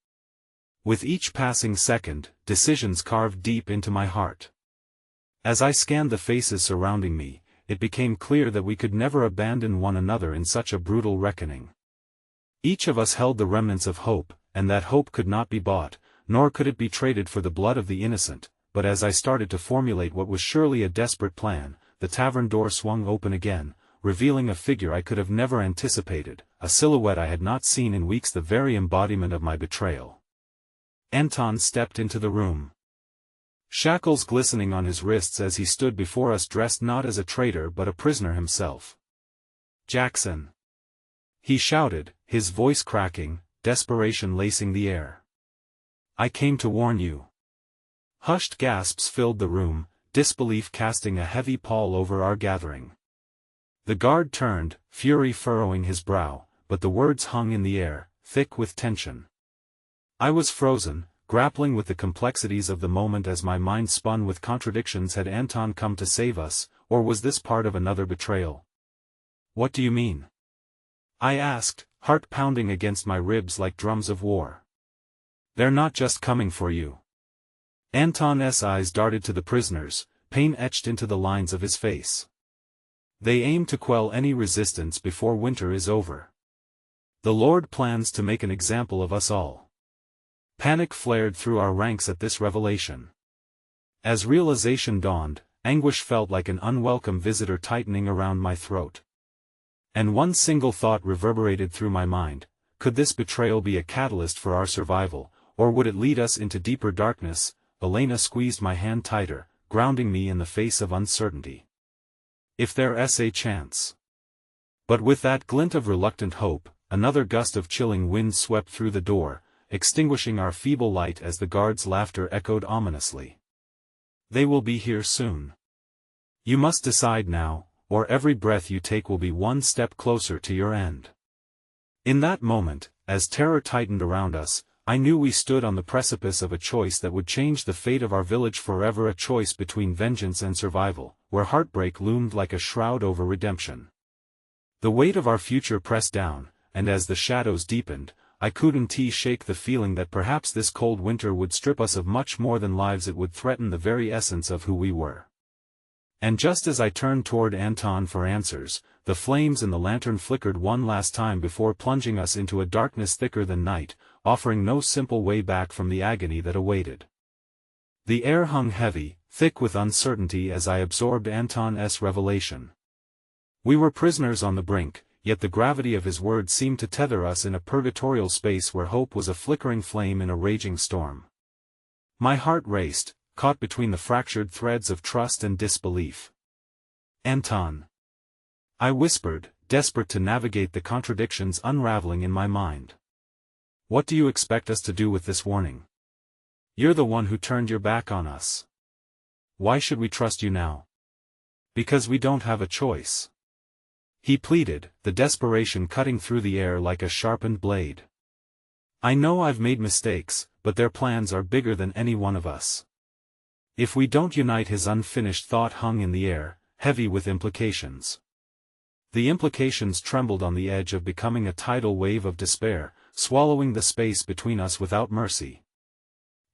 With each passing second, decisions carved deep into my heart. As I scanned the faces surrounding me, it became clear that we could never abandon one another in such a brutal reckoning. Each of us held the remnants of hope, and that hope could not be bought, nor could it be traded for the blood of the innocent. But as I started to formulate what was surely a desperate plan, the tavern door swung open again, revealing a figure I could have never anticipated, a silhouette I had not seen in weeks, the very embodiment of my betrayal. Anton stepped into the room. shackles glistening on his wrists as he stood before us dressed not as a traitor but a prisoner himself. "Jackson!" he shouted, his voice cracking, desperation lacing the air. "I came to warn you." Hushed gasps filled the room, disbelief casting a heavy pall over our gathering. The guard turned, fury furrowing his brow, but the words hung in the air, thick with tension. I was frozen, grappling with the complexities of the moment as my mind spun with contradictions. Had Anton come to save us, or was this part of another betrayal? "What do you mean?" I asked, heart pounding against my ribs like drums of war. "They're not just coming for you." Anton's eyes darted to the prisoners, pain etched into the lines of his face. "They aim to quell any resistance before winter is over. The Lord plans to make an example of us all." Panic flared through our ranks at this revelation. As realization dawned, anguish felt like an unwelcome visitor tightening around my throat. And one single thought reverberated through my mind: could this betrayal be a catalyst for our survival, or would it lead us into deeper darkness? Elena squeezed my hand tighter, grounding me in the face of uncertainty. "If there's a chance." But with that glint of reluctant hope, another gust of chilling wind swept through the door, extinguishing our feeble light as the guard's laughter echoed ominously. "They will be here soon. You must decide now, or every breath you take will be one step closer to your end." In that moment, as terror tightened around us, I knew we stood on the precipice of a choice that would change the fate of our village forever, a choice between vengeance and survival, where heartbreak loomed like a shroud over redemption. The weight of our future pressed down, and as the shadows deepened, I couldn't shake the feeling that perhaps this cold winter would strip us of much more than lives. It would threaten the very essence of who we were. And just as I turned toward Anton for answers, the flames in the lantern flickered one last time before plunging us into a darkness thicker than night, offering no simple way back from the agony that awaited. The air hung heavy, thick with uncertainty as I absorbed Anton's revelation. We were prisoners on the brink, yet the gravity of his words seemed to tether us in a purgatorial space where hope was a flickering flame in a raging storm. My heart raced, caught between the fractured threads of trust and disbelief. "Anton," I whispered, desperate to navigate the contradictions unraveling in my mind. "What do you expect us to do with this warning? You're the one who turned your back on us. Why should we trust you now?" "Because we don't have a choice," he pleaded, the desperation cutting through the air like a sharpened blade. "I know I've made mistakes, but their plans are bigger than any one of us. If we don't unite," his unfinished thought hung in the air, heavy with implications. The implications trembled on the edge of becoming a tidal wave of despair, swallowing the space between us without mercy.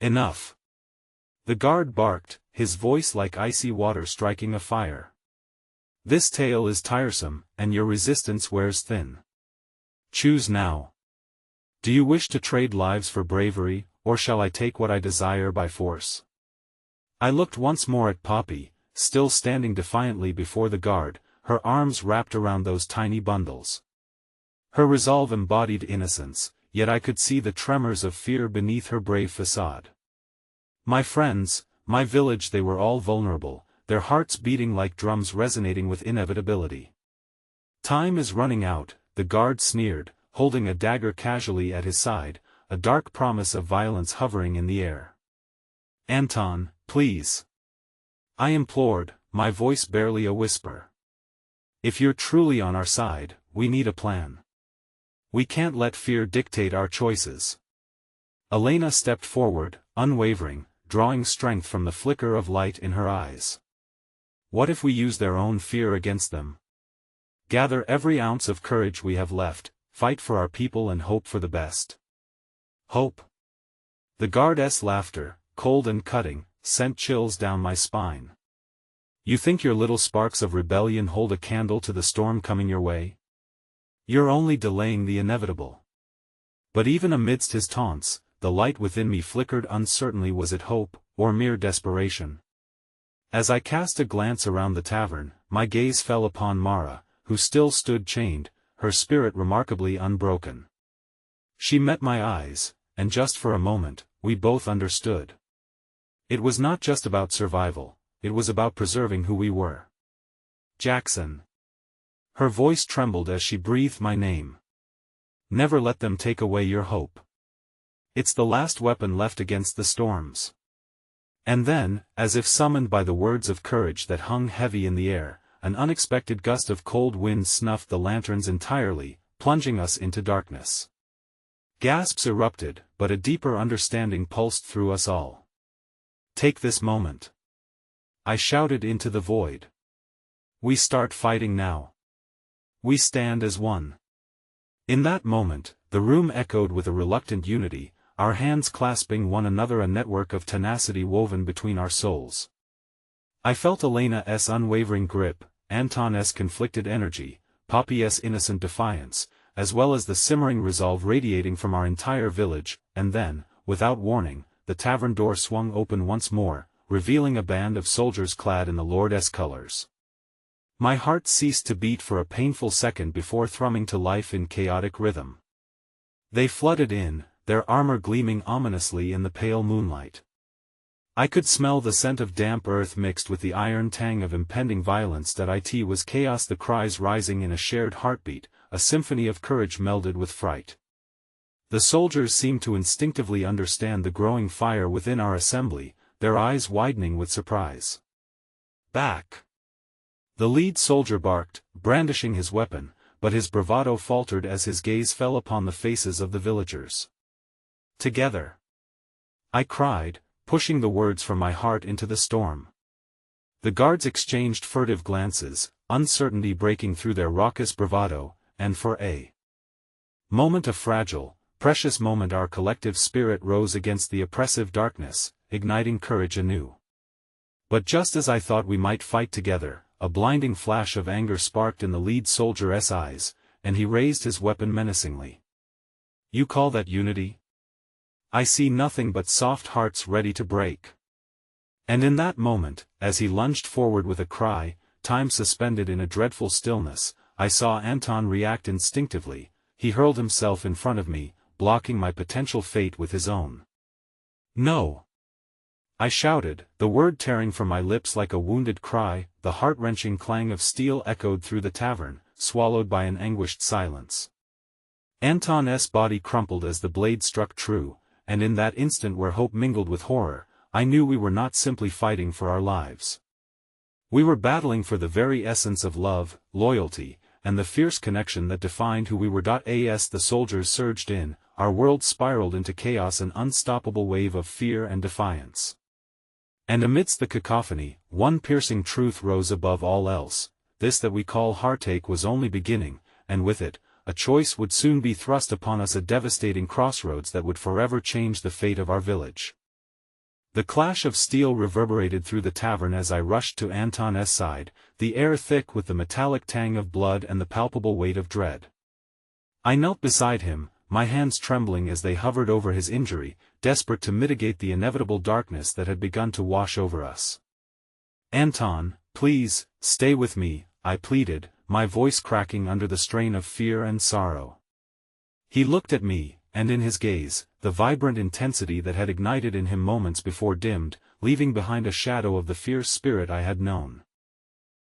"Enough!" the guard barked, his voice like icy water striking a fire. "This tale is tiresome, and your resistance wears thin. Choose now. Do you wish to trade lives for bravery, or shall I take what I desire by force?" I looked once more at Poppy, still standing defiantly before the guard, her arms wrapped around those tiny bundles. Her resolve embodied innocence, yet I could see the tremors of fear beneath her brave facade. My friends, my village, they were all vulnerable, their hearts beating like drums resonating with inevitability. "Time is running out," the guard sneered, holding a dagger casually at his side, a dark promise of violence hovering in the air. "Anton, please," I implored, my voice barely a whisper. "If you're truly on our side, we need a plan. We can't let fear dictate our choices." Elena stepped forward, unwavering, drawing strength from the flicker of light in her eyes. "What if we use their own fear against them? Gather every ounce of courage we have left, fight for our people and hope for the best." "Hope?" The guard's laughter, cold and cutting, sent chills down my spine. "You think your little sparks of rebellion hold a candle to the storm coming your way? You're only delaying the inevitable." But even amidst his taunts, the light within me flickered uncertainly. Was it hope, or mere desperation? As I cast a glance around the tavern, my gaze fell upon Mara, who still stood chained, her spirit remarkably unbroken. She met my eyes, and just for a moment, we both understood. It was not just about survival, it was about preserving who we were. Jackson. Her voice trembled as she breathed my name. Never let them take away your hope. It's the last weapon left against the storms. And then, as if summoned by the words of courage that hung heavy in the air, an unexpected gust of cold wind snuffed the lanterns entirely, plunging us into darkness. Gasps erupted, but a deeper understanding pulsed through us all. Take this moment. I shouted into the void. We start fighting now. We stand as one. In that moment, the room echoed with a reluctant unity, our hands clasping one another, a network of tenacity woven between our souls. I felt Elena's unwavering grip, Anton's conflicted energy, Poppy's innocent defiance, as well as the simmering resolve radiating from our entire village, and then, without warning, the tavern door swung open once more, revealing a band of soldiers clad in the Lord's colors. My heart ceased to beat for a painful second before thrumming to life in chaotic rhythm. They flooded in, their armor gleaming ominously in the pale moonlight. I could smell the scent of damp earth mixed with the iron tang of impending violence. That it was chaos, the cries rising in a shared heartbeat, a symphony of courage melded with fright. The soldiers seemed to instinctively understand the growing fire within our assembly, their eyes widening with surprise. Back! The lead soldier barked, brandishing his weapon, but his bravado faltered as his gaze fell upon the faces of the villagers. Together! I cried, pushing the words from my heart into the storm. The guards exchanged furtive glances, uncertainty breaking through their raucous bravado, and for a moment, a fragile, precious moment, our collective spirit rose against the oppressive darkness, igniting courage anew. But just as I thought we might fight together, a blinding flash of anger sparked in the lead soldier's eyes, and he raised his weapon menacingly. You call that unity? I see nothing but soft hearts ready to break. And in that moment, as he lunged forward with a cry, time suspended in a dreadful stillness, I saw Anton react instinctively. He hurled himself in front of me, blocking my potential fate with his own. No! I shouted, the word tearing from my lips like a wounded cry. The heart-wrenching clang of steel echoed through the tavern, swallowed by an anguished silence. Anton's body crumpled as the blade struck true, and in that instant where hope mingled with horror, I knew we were not simply fighting for our lives. We were battling for the very essence of love, loyalty, and the fierce connection that defined who we were. As the soldiers surged in, our world spiraled into chaos, an unstoppable wave of fear and defiance. And amidst the cacophony, one piercing truth rose above all else: this that we call heartache was only beginning, and with it, a choice would soon be thrust upon us, a devastating crossroads that would forever change the fate of our village. The clash of steel reverberated through the tavern as I rushed to Anton's side, the air thick with the metallic tang of blood and the palpable weight of dread. I knelt beside him, my hands trembling as they hovered over his injury, desperate to mitigate the inevitable darkness that had begun to wash over us. Anton, please, stay with me, I pleaded, my voice cracking under the strain of fear and sorrow. He looked at me, and in his gaze, the vibrant intensity that had ignited in him moments before dimmed, leaving behind a shadow of the fierce spirit I had known.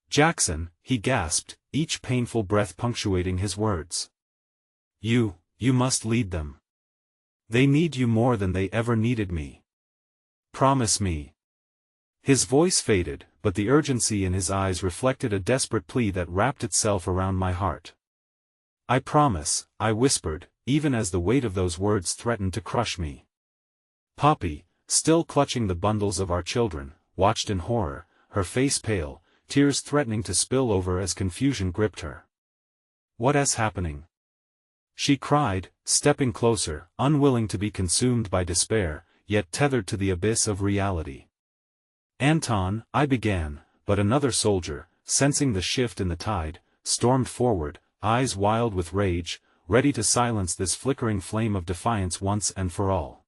Jackson, he gasped, each painful breath punctuating his words. You must lead them. They need you more than they ever needed me. Promise me. His voice faded, but the urgency in his eyes reflected a desperate plea that wrapped itself around my heart. I promise, I whispered, even as the weight of those words threatened to crush me. Poppy, still clutching the bundles of our children, watched in horror, her face pale, tears threatening to spill over as confusion gripped her. What is happening? She cried, stepping closer, unwilling to be consumed by despair, yet tethered to the abyss of reality. Anton, I began, but another soldier, sensing the shift in the tide, stormed forward, eyes wild with rage, ready to silence this flickering flame of defiance once and for all.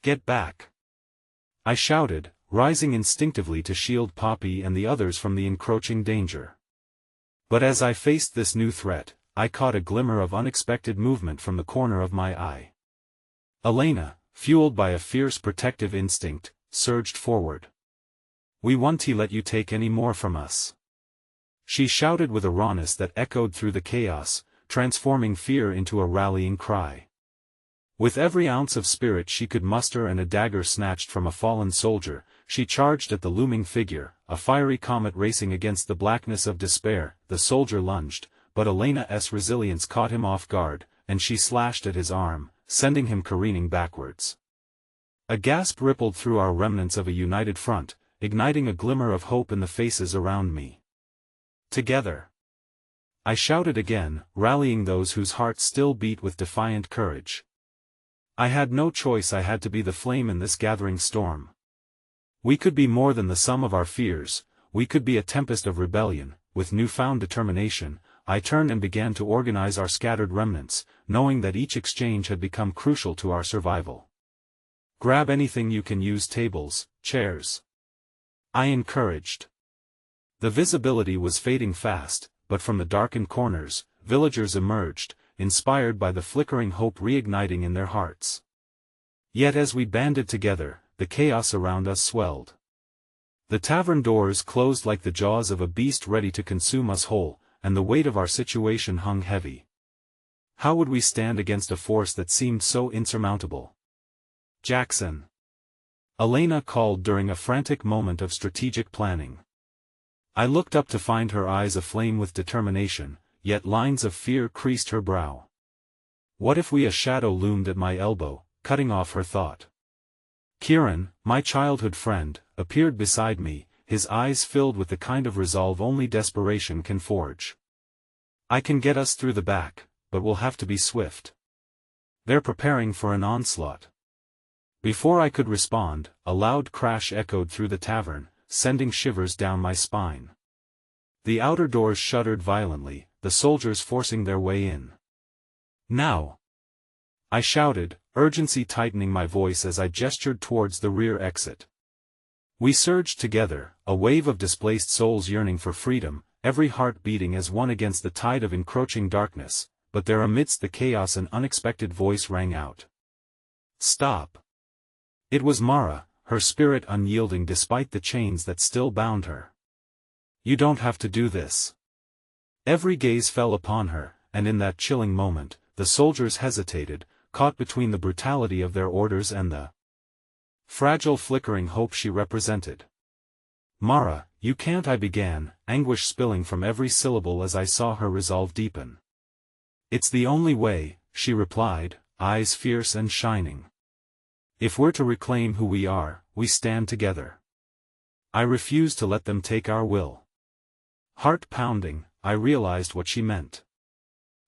Get back! I shouted, rising instinctively to shield Poppy and the others from the encroaching danger. But as I faced this new threat, I caught a glimmer of unexpected movement from the corner of my eye. Elena, fueled by a fierce protective instinct, surged forward. "We won't let you take any more from us," she shouted with a rawness that echoed through the chaos, transforming fear into a rallying cry. With every ounce of spirit she could muster and a dagger snatched from a fallen soldier, she charged at the looming figure, a fiery comet racing against the blackness of despair. The soldier lunged, but Elena's resilience caught him off guard, and she slashed at his arm, sending him careening backwards. A gasp rippled through our remnants of a united front, igniting a glimmer of hope in the faces around me. "Together!" I shouted again, rallying those whose hearts still beat with defiant courage. I had no choice. I had to be the flame in this gathering storm. We could be more than the sum of our fears, we could be a tempest of rebellion. With newfound determination, I turned and began to organize our scattered remnants, knowing that each exchange had become crucial to our survival. "Grab anything you can use, tables, chairs," I encouraged. The visibility was fading fast, but from the darkened corners, villagers emerged, inspired by the flickering hope reigniting in their hearts. Yet as we banded together, the chaos around us swelled. The tavern doors closed like the jaws of a beast ready to consume us whole, and the weight of our situation hung heavy. How would we stand against a force that seemed so insurmountable? "Jackson!" Elena called during a frantic moment of strategic planning. I looked up to find her eyes aflame with determination, yet lines of fear creased her brow. What if a shadow loomed at my elbow, cutting off her thought? Kieran, my childhood friend, appeared beside me, his eyes filled with the kind of resolve only desperation can forge. "I can get us through the back, but we'll have to be swift. They're preparing for an onslaught." Before I could respond, a loud crash echoed through the tavern, sending shivers down my spine. The outer doors shuddered violently, the soldiers forcing their way in. "Now!" I shouted, urgency tightening my voice as I gestured towards the rear exit. We surged together, a wave of displaced souls yearning for freedom, every heart beating as one against the tide of encroaching darkness, but there amidst the chaos an unexpected voice rang out. "Stop!" It was Mara, her spirit unyielding despite the chains that still bound her. "You don't have to do this." Every gaze fell upon her, and in that chilling moment, the soldiers hesitated, caught between the brutality of their orders and the fragile flickering hope she represented. "Mara, you can't," I began, anguish spilling from every syllable as I saw her resolve deepen. "It's the only way," she replied, eyes fierce and shining. "If we're to reclaim who we are, we stand together. I refuse to let them take our will." Heart pounding, I realized what she meant.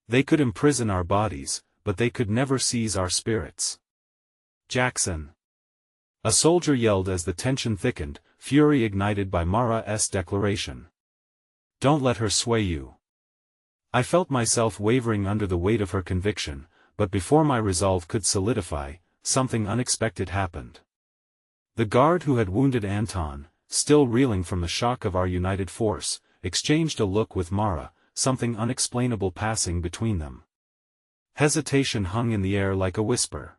They could imprison our bodies, but they could never seize our spirits. "Jackson!" a soldier yelled as the tension thickened, fury ignited by Mara's declaration. "Don't let her sway you." I felt myself wavering under the weight of her conviction, but before my resolve could solidify, something unexpected happened. The guard who had wounded Anton, still reeling from the shock of our united force, exchanged a look with Mara, something unexplainable passing between them. Hesitation hung in the air like a whisper.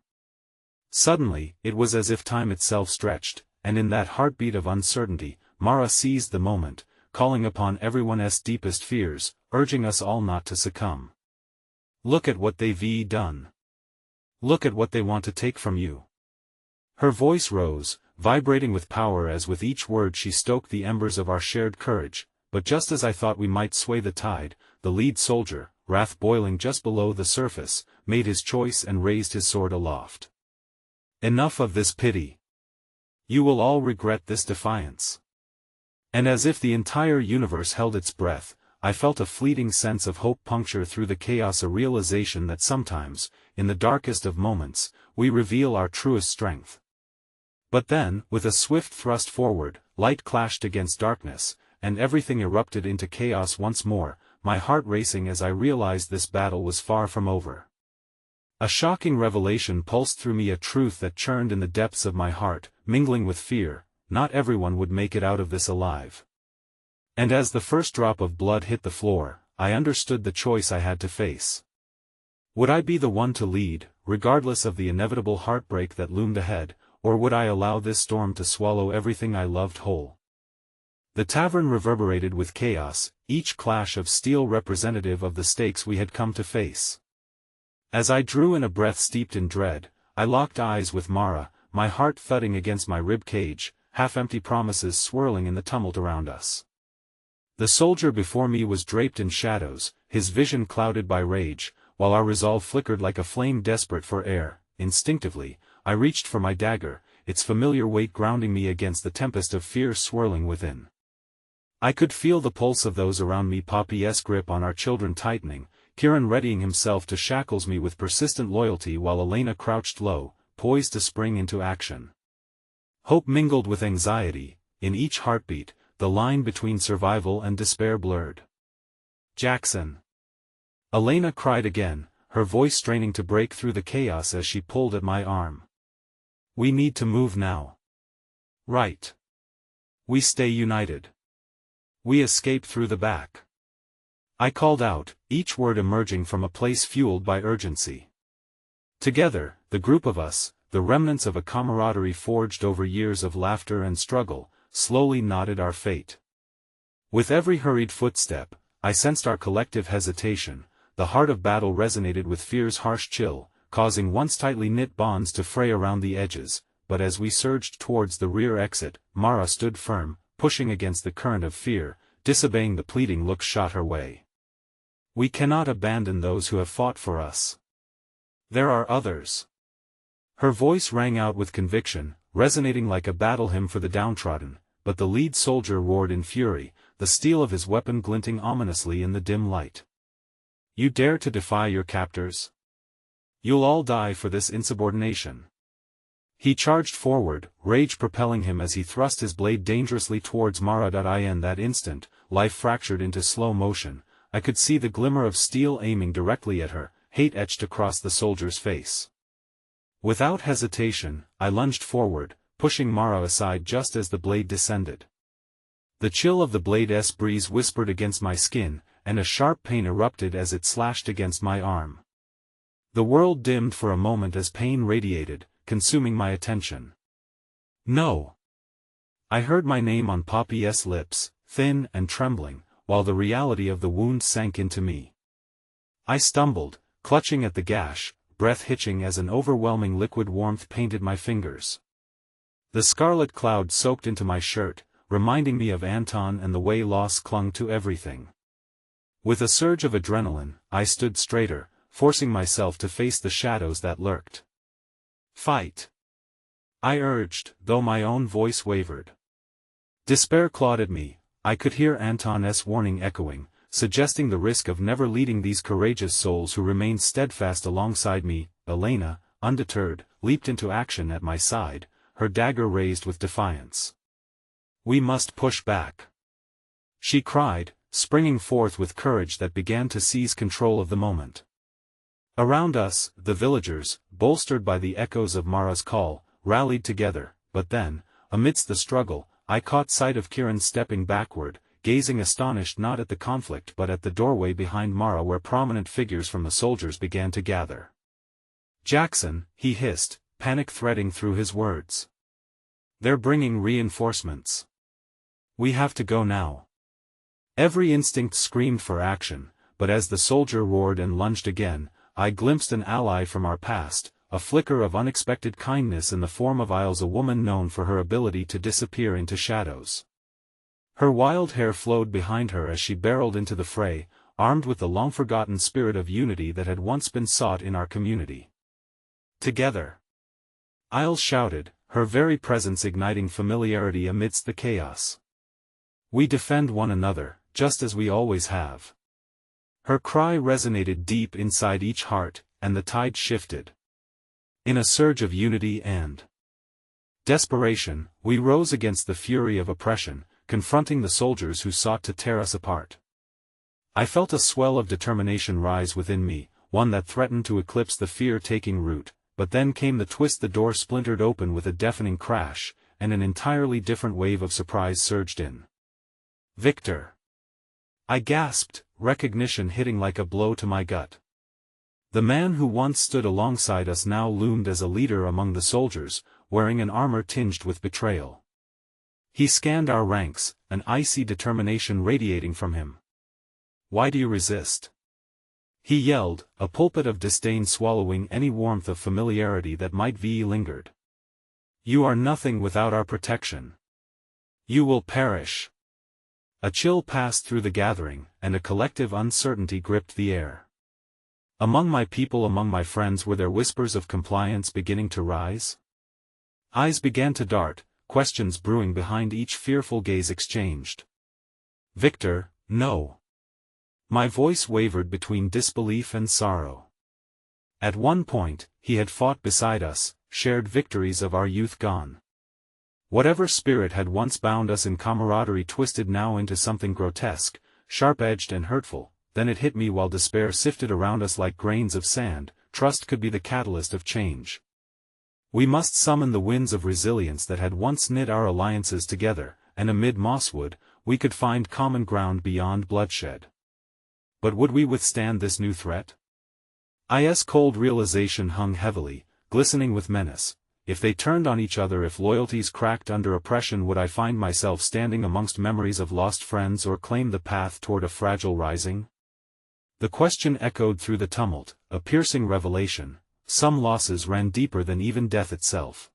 Suddenly, it was as if time itself stretched, and in that heartbeat of uncertainty, Mara seized the moment, calling upon everyone's deepest fears, urging us all not to succumb. "Look at what they've done. Look at what they want to take from you." Her voice rose, vibrating with power as with each word she stoked the embers of our shared courage, but just as I thought we might sway the tide, the lead soldier, wrath boiling just below the surface, made his choice and raised his sword aloft. "Enough of this pity. You will all regret this defiance." And as if the entire universe held its breath, I felt a fleeting sense of hope puncture through the chaos, a realization that sometimes, in the darkest of moments, we reveal our truest strength. But then, with a swift thrust forward, light clashed against darkness, and everything erupted into chaos once more, my heart racing as I realized this battle was far from over. A shocking revelation pulsed through me, a truth that churned in the depths of my heart, mingling with fear: not everyone would make it out of this alive. And as the first drop of blood hit the floor, I understood the choice I had to face. Would I be the one to lead, regardless of the inevitable heartbreak that loomed ahead, or would I allow this storm to swallow everything I loved whole? The tavern reverberated with chaos, each clash of steel representative of the stakes we had come to face. As I drew in a breath steeped in dread, I locked eyes with Mara, my heart thudding against my rib cage, half-empty promises swirling in the tumult around us. The soldier before me was draped in shadows, his vision clouded by rage, while our resolve flickered like a flame desperate for air. Instinctively, I reached for my dagger, its familiar weight grounding me against the tempest of fear swirling within. I could feel the pulse of those around me, Poppy's grip on our children tightening, Kieran readying himself to shackles me with persistent loyalty while Elena crouched low, poised to spring into action. Hope mingled with anxiety, in each heartbeat, the line between survival and despair blurred. "Jackson!" Elena cried again, her voice straining to break through the chaos as she pulled at my arm. "We need to move now." "Right. We stay united. We escape through the back." I called out, each word emerging from a place fueled by urgency. Together, the group of us, the remnants of a camaraderie forged over years of laughter and struggle, slowly knotted our fate. With every hurried footstep, I sensed our collective hesitation. The heart of battle resonated with fear's harsh chill, causing once tightly knit bonds to fray around the edges, but as we surged towards the rear exit, Mara stood firm, pushing against the current of fear, disobeying the pleading looks shot her way. "We cannot abandon those who have fought for us. There are others." Her voice rang out with conviction, resonating like a battle hymn for the downtrodden, but the lead soldier roared in fury, the steel of his weapon glinting ominously in the dim light. "You dare to defy your captors? You'll all die for this insubordination." He charged forward, rage propelling him as he thrust his blade dangerously towards Mara. In that instant, life fractured into slow motion. I could see the glimmer of steel aiming directly at her, hate etched across the soldier's face. Without hesitation, I lunged forward, pushing Mara aside just as the blade descended. The chill of the blade's breeze whispered against my skin, and a sharp pain erupted as it slashed against my arm. The world dimmed for a moment as pain radiated, consuming my attention. "No!" I heard my name on Poppy's lips, thin and trembling, while the reality of the wound sank into me. I stumbled, clutching at the gash, breath hitching as an overwhelming liquid warmth painted my fingers. The scarlet cloud soaked into my shirt, reminding me of Anton and the way loss clung to everything. With a surge of adrenaline, I stood straighter, forcing myself to face the shadows that lurked. "Fight!" I urged, though my own voice wavered. Despair clawed at me. I could hear Anton's warning echoing, suggesting the risk of never leading these courageous souls who remained steadfast alongside me. Elena, undeterred, leaped into action at my side, her dagger raised with defiance. "We must push back," she cried, springing forth with courage that began to seize control of the moment. Around us, the villagers, bolstered by the echoes of Mara's call, rallied together, but then, amidst the struggle, I caught sight of Kieran stepping backward, gazing astonished not at the conflict but at the doorway behind Mara where prominent figures from the soldiers began to gather. "Jackson," he hissed, panic threading through his words. "They're bringing reinforcements. We have to go now." Every instinct screamed for action, but as the soldier roared and lunged again, I glimpsed an ally from our past, a flicker of unexpected kindness in the form of Isles, a woman known for her ability to disappear into shadows. Her wild hair flowed behind her as she barreled into the fray, armed with the long-forgotten spirit of unity that had once been sought in our community. "Together!" Isles shouted, her very presence igniting familiarity amidst the chaos. "We defend one another, just as we always have." Her cry resonated deep inside each heart, and the tide shifted. In a surge of unity and desperation, we rose against the fury of oppression, confronting the soldiers who sought to tear us apart. I felt a swell of determination rise within me, one that threatened to eclipse the fear taking root, but then came the twist. The door splintered open with a deafening crash, and an entirely different wave of surprise surged in. "Victor!" I gasped, recognition hitting like a blow to my gut. The man who once stood alongside us now loomed as a leader among the soldiers, wearing an armor tinged with betrayal. He scanned our ranks, an icy determination radiating from him. "Why do you resist?" he yelled, a pulpit of disdain swallowing any warmth of familiarity that might be lingered. "You are nothing without our protection. You will perish." A chill passed through the gathering, and a collective uncertainty gripped the air. Among my people, among my friends, were there whispers of compliance beginning to rise? Eyes began to dart, questions brewing behind each fearful gaze exchanged. "Victor, no." My voice wavered between disbelief and sorrow. At one point, he had fought beside us, shared victories of our youth gone. Whatever spirit had once bound us in camaraderie twisted now into something grotesque, sharp-edged and hurtful. Then it hit me while despair sifted around us like grains of sand. Trust could be the catalyst of change. We must summon the winds of resilience that had once knit our alliances together, and amid mosswood, we could find common ground beyond bloodshed. But would we withstand this new threat? Cold realization hung heavily, glistening with menace. If they turned on each other, if loyalties cracked under oppression, would I find myself standing amongst memories of lost friends or claim the path toward a fragile rising? The question echoed through the tumult, a piercing revelation. Some losses ran deeper than even death itself.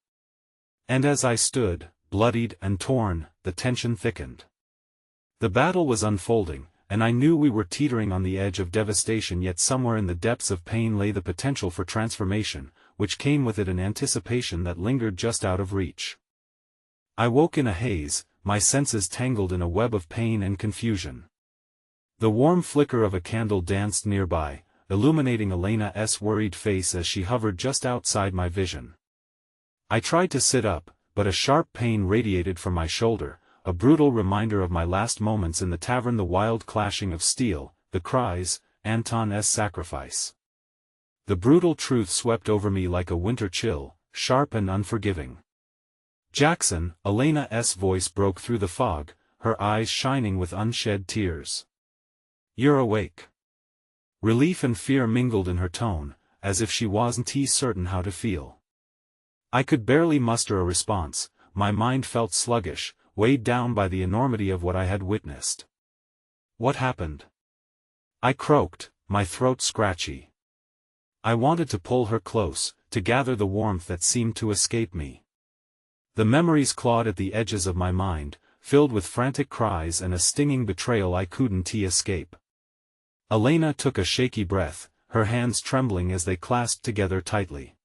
And as I stood, bloodied and torn, the tension thickened. The battle was unfolding, and I knew we were teetering on the edge of devastation, yet somewhere in the depths of pain lay the potential for transformation, which came with it an anticipation that lingered just out of reach. I woke in a haze, my senses tangled in a web of pain and confusion. The warm flicker of a candle danced nearby, illuminating Elena's worried face as she hovered just outside my vision. I tried to sit up, but a sharp pain radiated from my shoulder, a brutal reminder of my last moments in the tavern, the wild clashing of steel, the cries, Anton's sacrifice. The brutal truth swept over me like a winter chill, sharp and unforgiving. "Jackson," Elena's voice broke through the fog, her eyes shining with unshed tears. "You're awake." Relief and fear mingled in her tone, as if she wasn't certain how to feel. I could barely muster a response. My mind felt sluggish, weighed down by the enormity of what I had witnessed. "What happened?" I croaked, my throat scratchy. I wanted to pull her close, to gather the warmth that seemed to escape me. The memories clawed at the edges of my mind, filled with frantic cries and a stinging betrayal I couldn't escape. Elena took a shaky breath, her hands trembling as they clasped together tightly.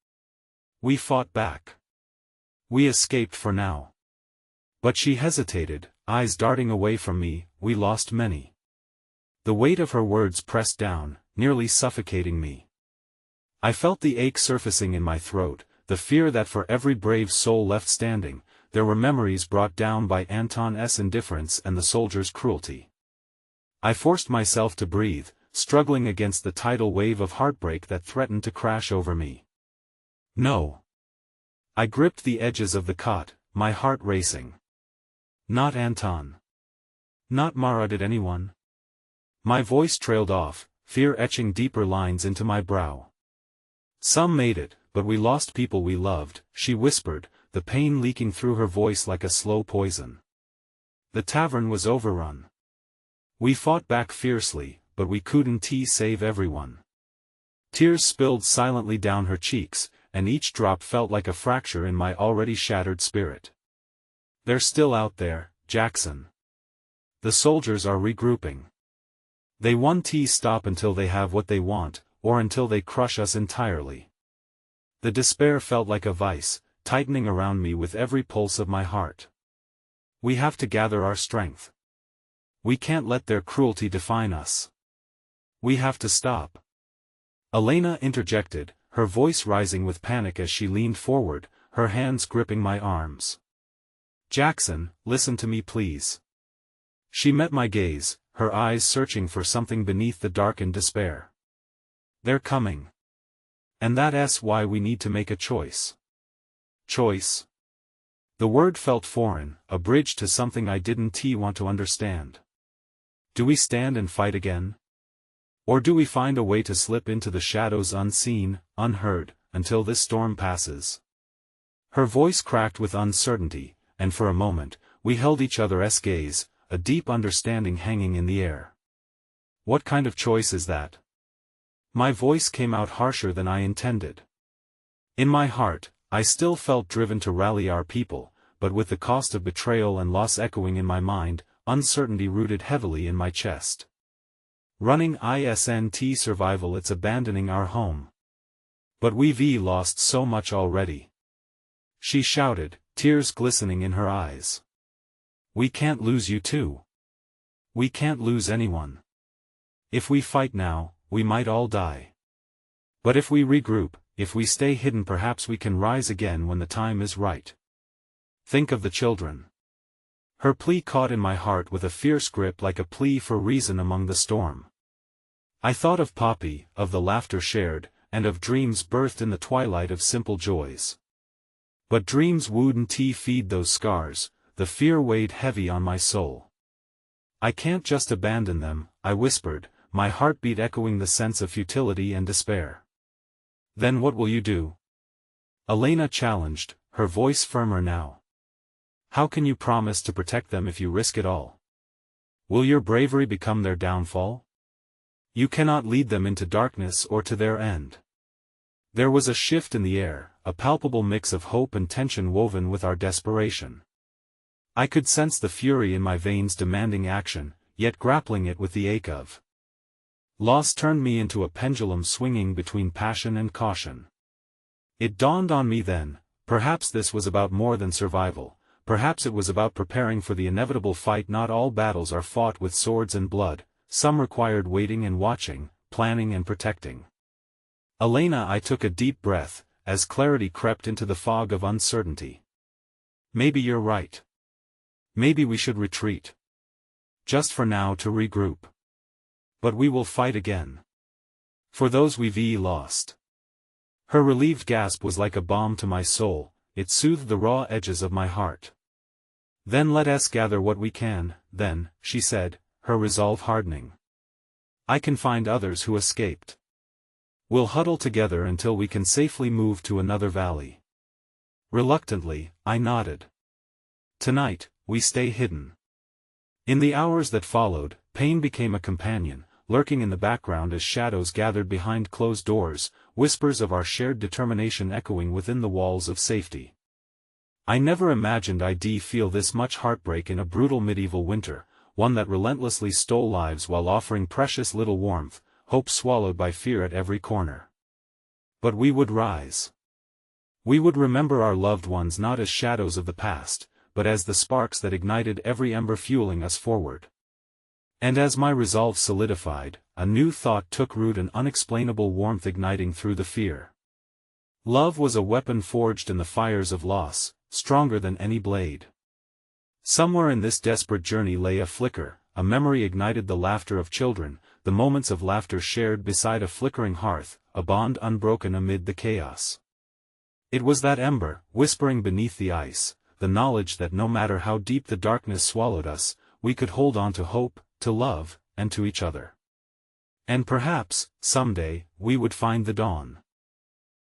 "We fought back. We escaped for now." But she hesitated, eyes darting away from me. "We lost many." The weight of her words pressed down, nearly suffocating me. I felt the ache surfacing in my throat, the fear that for every brave soul left standing, there were memories brought down by Anton's indifference and the soldier's cruelty. I forced myself to breathe, struggling against the tidal wave of heartbreak that threatened to crash over me. "No." I gripped the edges of the cot, my heart racing. "Not Anton. Not Mara. Did anyone?" My voice trailed off, fear etching deeper lines into my brow. "Some made it, but we lost people we loved," she whispered, the pain leaking through her voice like a slow poison. "The tavern was overrun. We fought back fiercely, but we couldn't save everyone." Tears spilled silently down her cheeks, and each drop felt like a fracture in my already shattered spirit. "They're still out there, Jackson. The soldiers are regrouping. They won't stop until they have what they want, or until they crush us entirely." The despair felt like a vice, tightening around me with every pulse of my heart. "We have to gather our strength. We can't let their cruelty define us. We have to stop." Elena interjected, her voice rising with panic as she leaned forward, her hands gripping my arms. "Jackson, listen to me please." She met my gaze, her eyes searching for something beneath the darkened despair. "They're coming. And that's why we need to make a choice." Choice? The word felt foreign, a bridge to something I didn't want to understand. Do we stand and fight again? Or do we find a way to slip into the shadows unseen, unheard, until this storm passes? Her voice cracked with uncertainty, and for a moment, we held each other's gaze, a deep understanding hanging in the air. What kind of choice is that? My voice came out harsher than I intended. In my heart, I still felt driven to rally our people, but with the cost of betrayal and loss echoing in my mind, uncertainty rooted heavily in my chest. Running isn't survival, it's abandoning our home. But we've lost so much already. She shouted, tears glistening in her eyes. We can't lose you too. We can't lose anyone. If we fight now, we might all die. But if we regroup, if we stay hidden, perhaps we can rise again when the time is right. Think of the children. Her plea caught in my heart with a fierce grip, like a plea for reason among the storm. I thought of Poppy, of the laughter shared, and of dreams birthed in the twilight of simple joys. But dreams wouldn't feed those scars, the fear weighed heavy on my soul. I can't just abandon them, I whispered, my heartbeat echoing the sense of futility and despair. Then what will you do? Elena challenged, her voice firmer now. How can you promise to protect them if you risk it all? Will your bravery become their downfall? You cannot lead them into darkness or to their end. There was a shift in the air, a palpable mix of hope and tension woven with our desperation. I could sense the fury in my veins demanding action, yet grappling it with the ache of loss turned me into a pendulum swinging between passion and caution. It dawned on me then, perhaps this was about more than survival, perhaps it was about preparing for the inevitable fight. Not all battles are fought with swords and blood, some required waiting and watching, planning and protecting. Elena, I took a deep breath, as clarity crept into the fog of uncertainty. Maybe you're right. Maybe we should retreat. Just for now, to regroup. But we will fight again. For those we've lost. Her relieved gasp was like a balm to my soul, it soothed the raw edges of my heart. Then let us gather what we can, then, she said, her resolve hardening. I can find others who escaped. We'll huddle together until we can safely move to another valley. Reluctantly, I nodded. Tonight, we stay hidden. In the hours that followed, pain became a companion, lurking in the background as shadows gathered behind closed doors, whispers of our shared determination echoing within the walls of safety. I never imagined I'd feel this much heartbreak in a brutal medieval winter, one that relentlessly stole lives while offering precious little warmth, hope swallowed by fear at every corner. But we would rise. We would remember our loved ones not as shadows of the past, but as the sparks that ignited every ember fueling us forward. And as my resolve solidified, a new thought took root, an unexplainable warmth igniting through the fear. Love was a weapon forged in the fires of loss, stronger than any blade. Somewhere in this desperate journey lay a flicker, a memory ignited, the laughter of children, the moments of laughter shared beside a flickering hearth, a bond unbroken amid the chaos. It was that ember, whispering beneath the ice, the knowledge that no matter how deep the darkness swallowed us, we could hold on to hope, to love, and to each other. And perhaps, someday, we would find the dawn.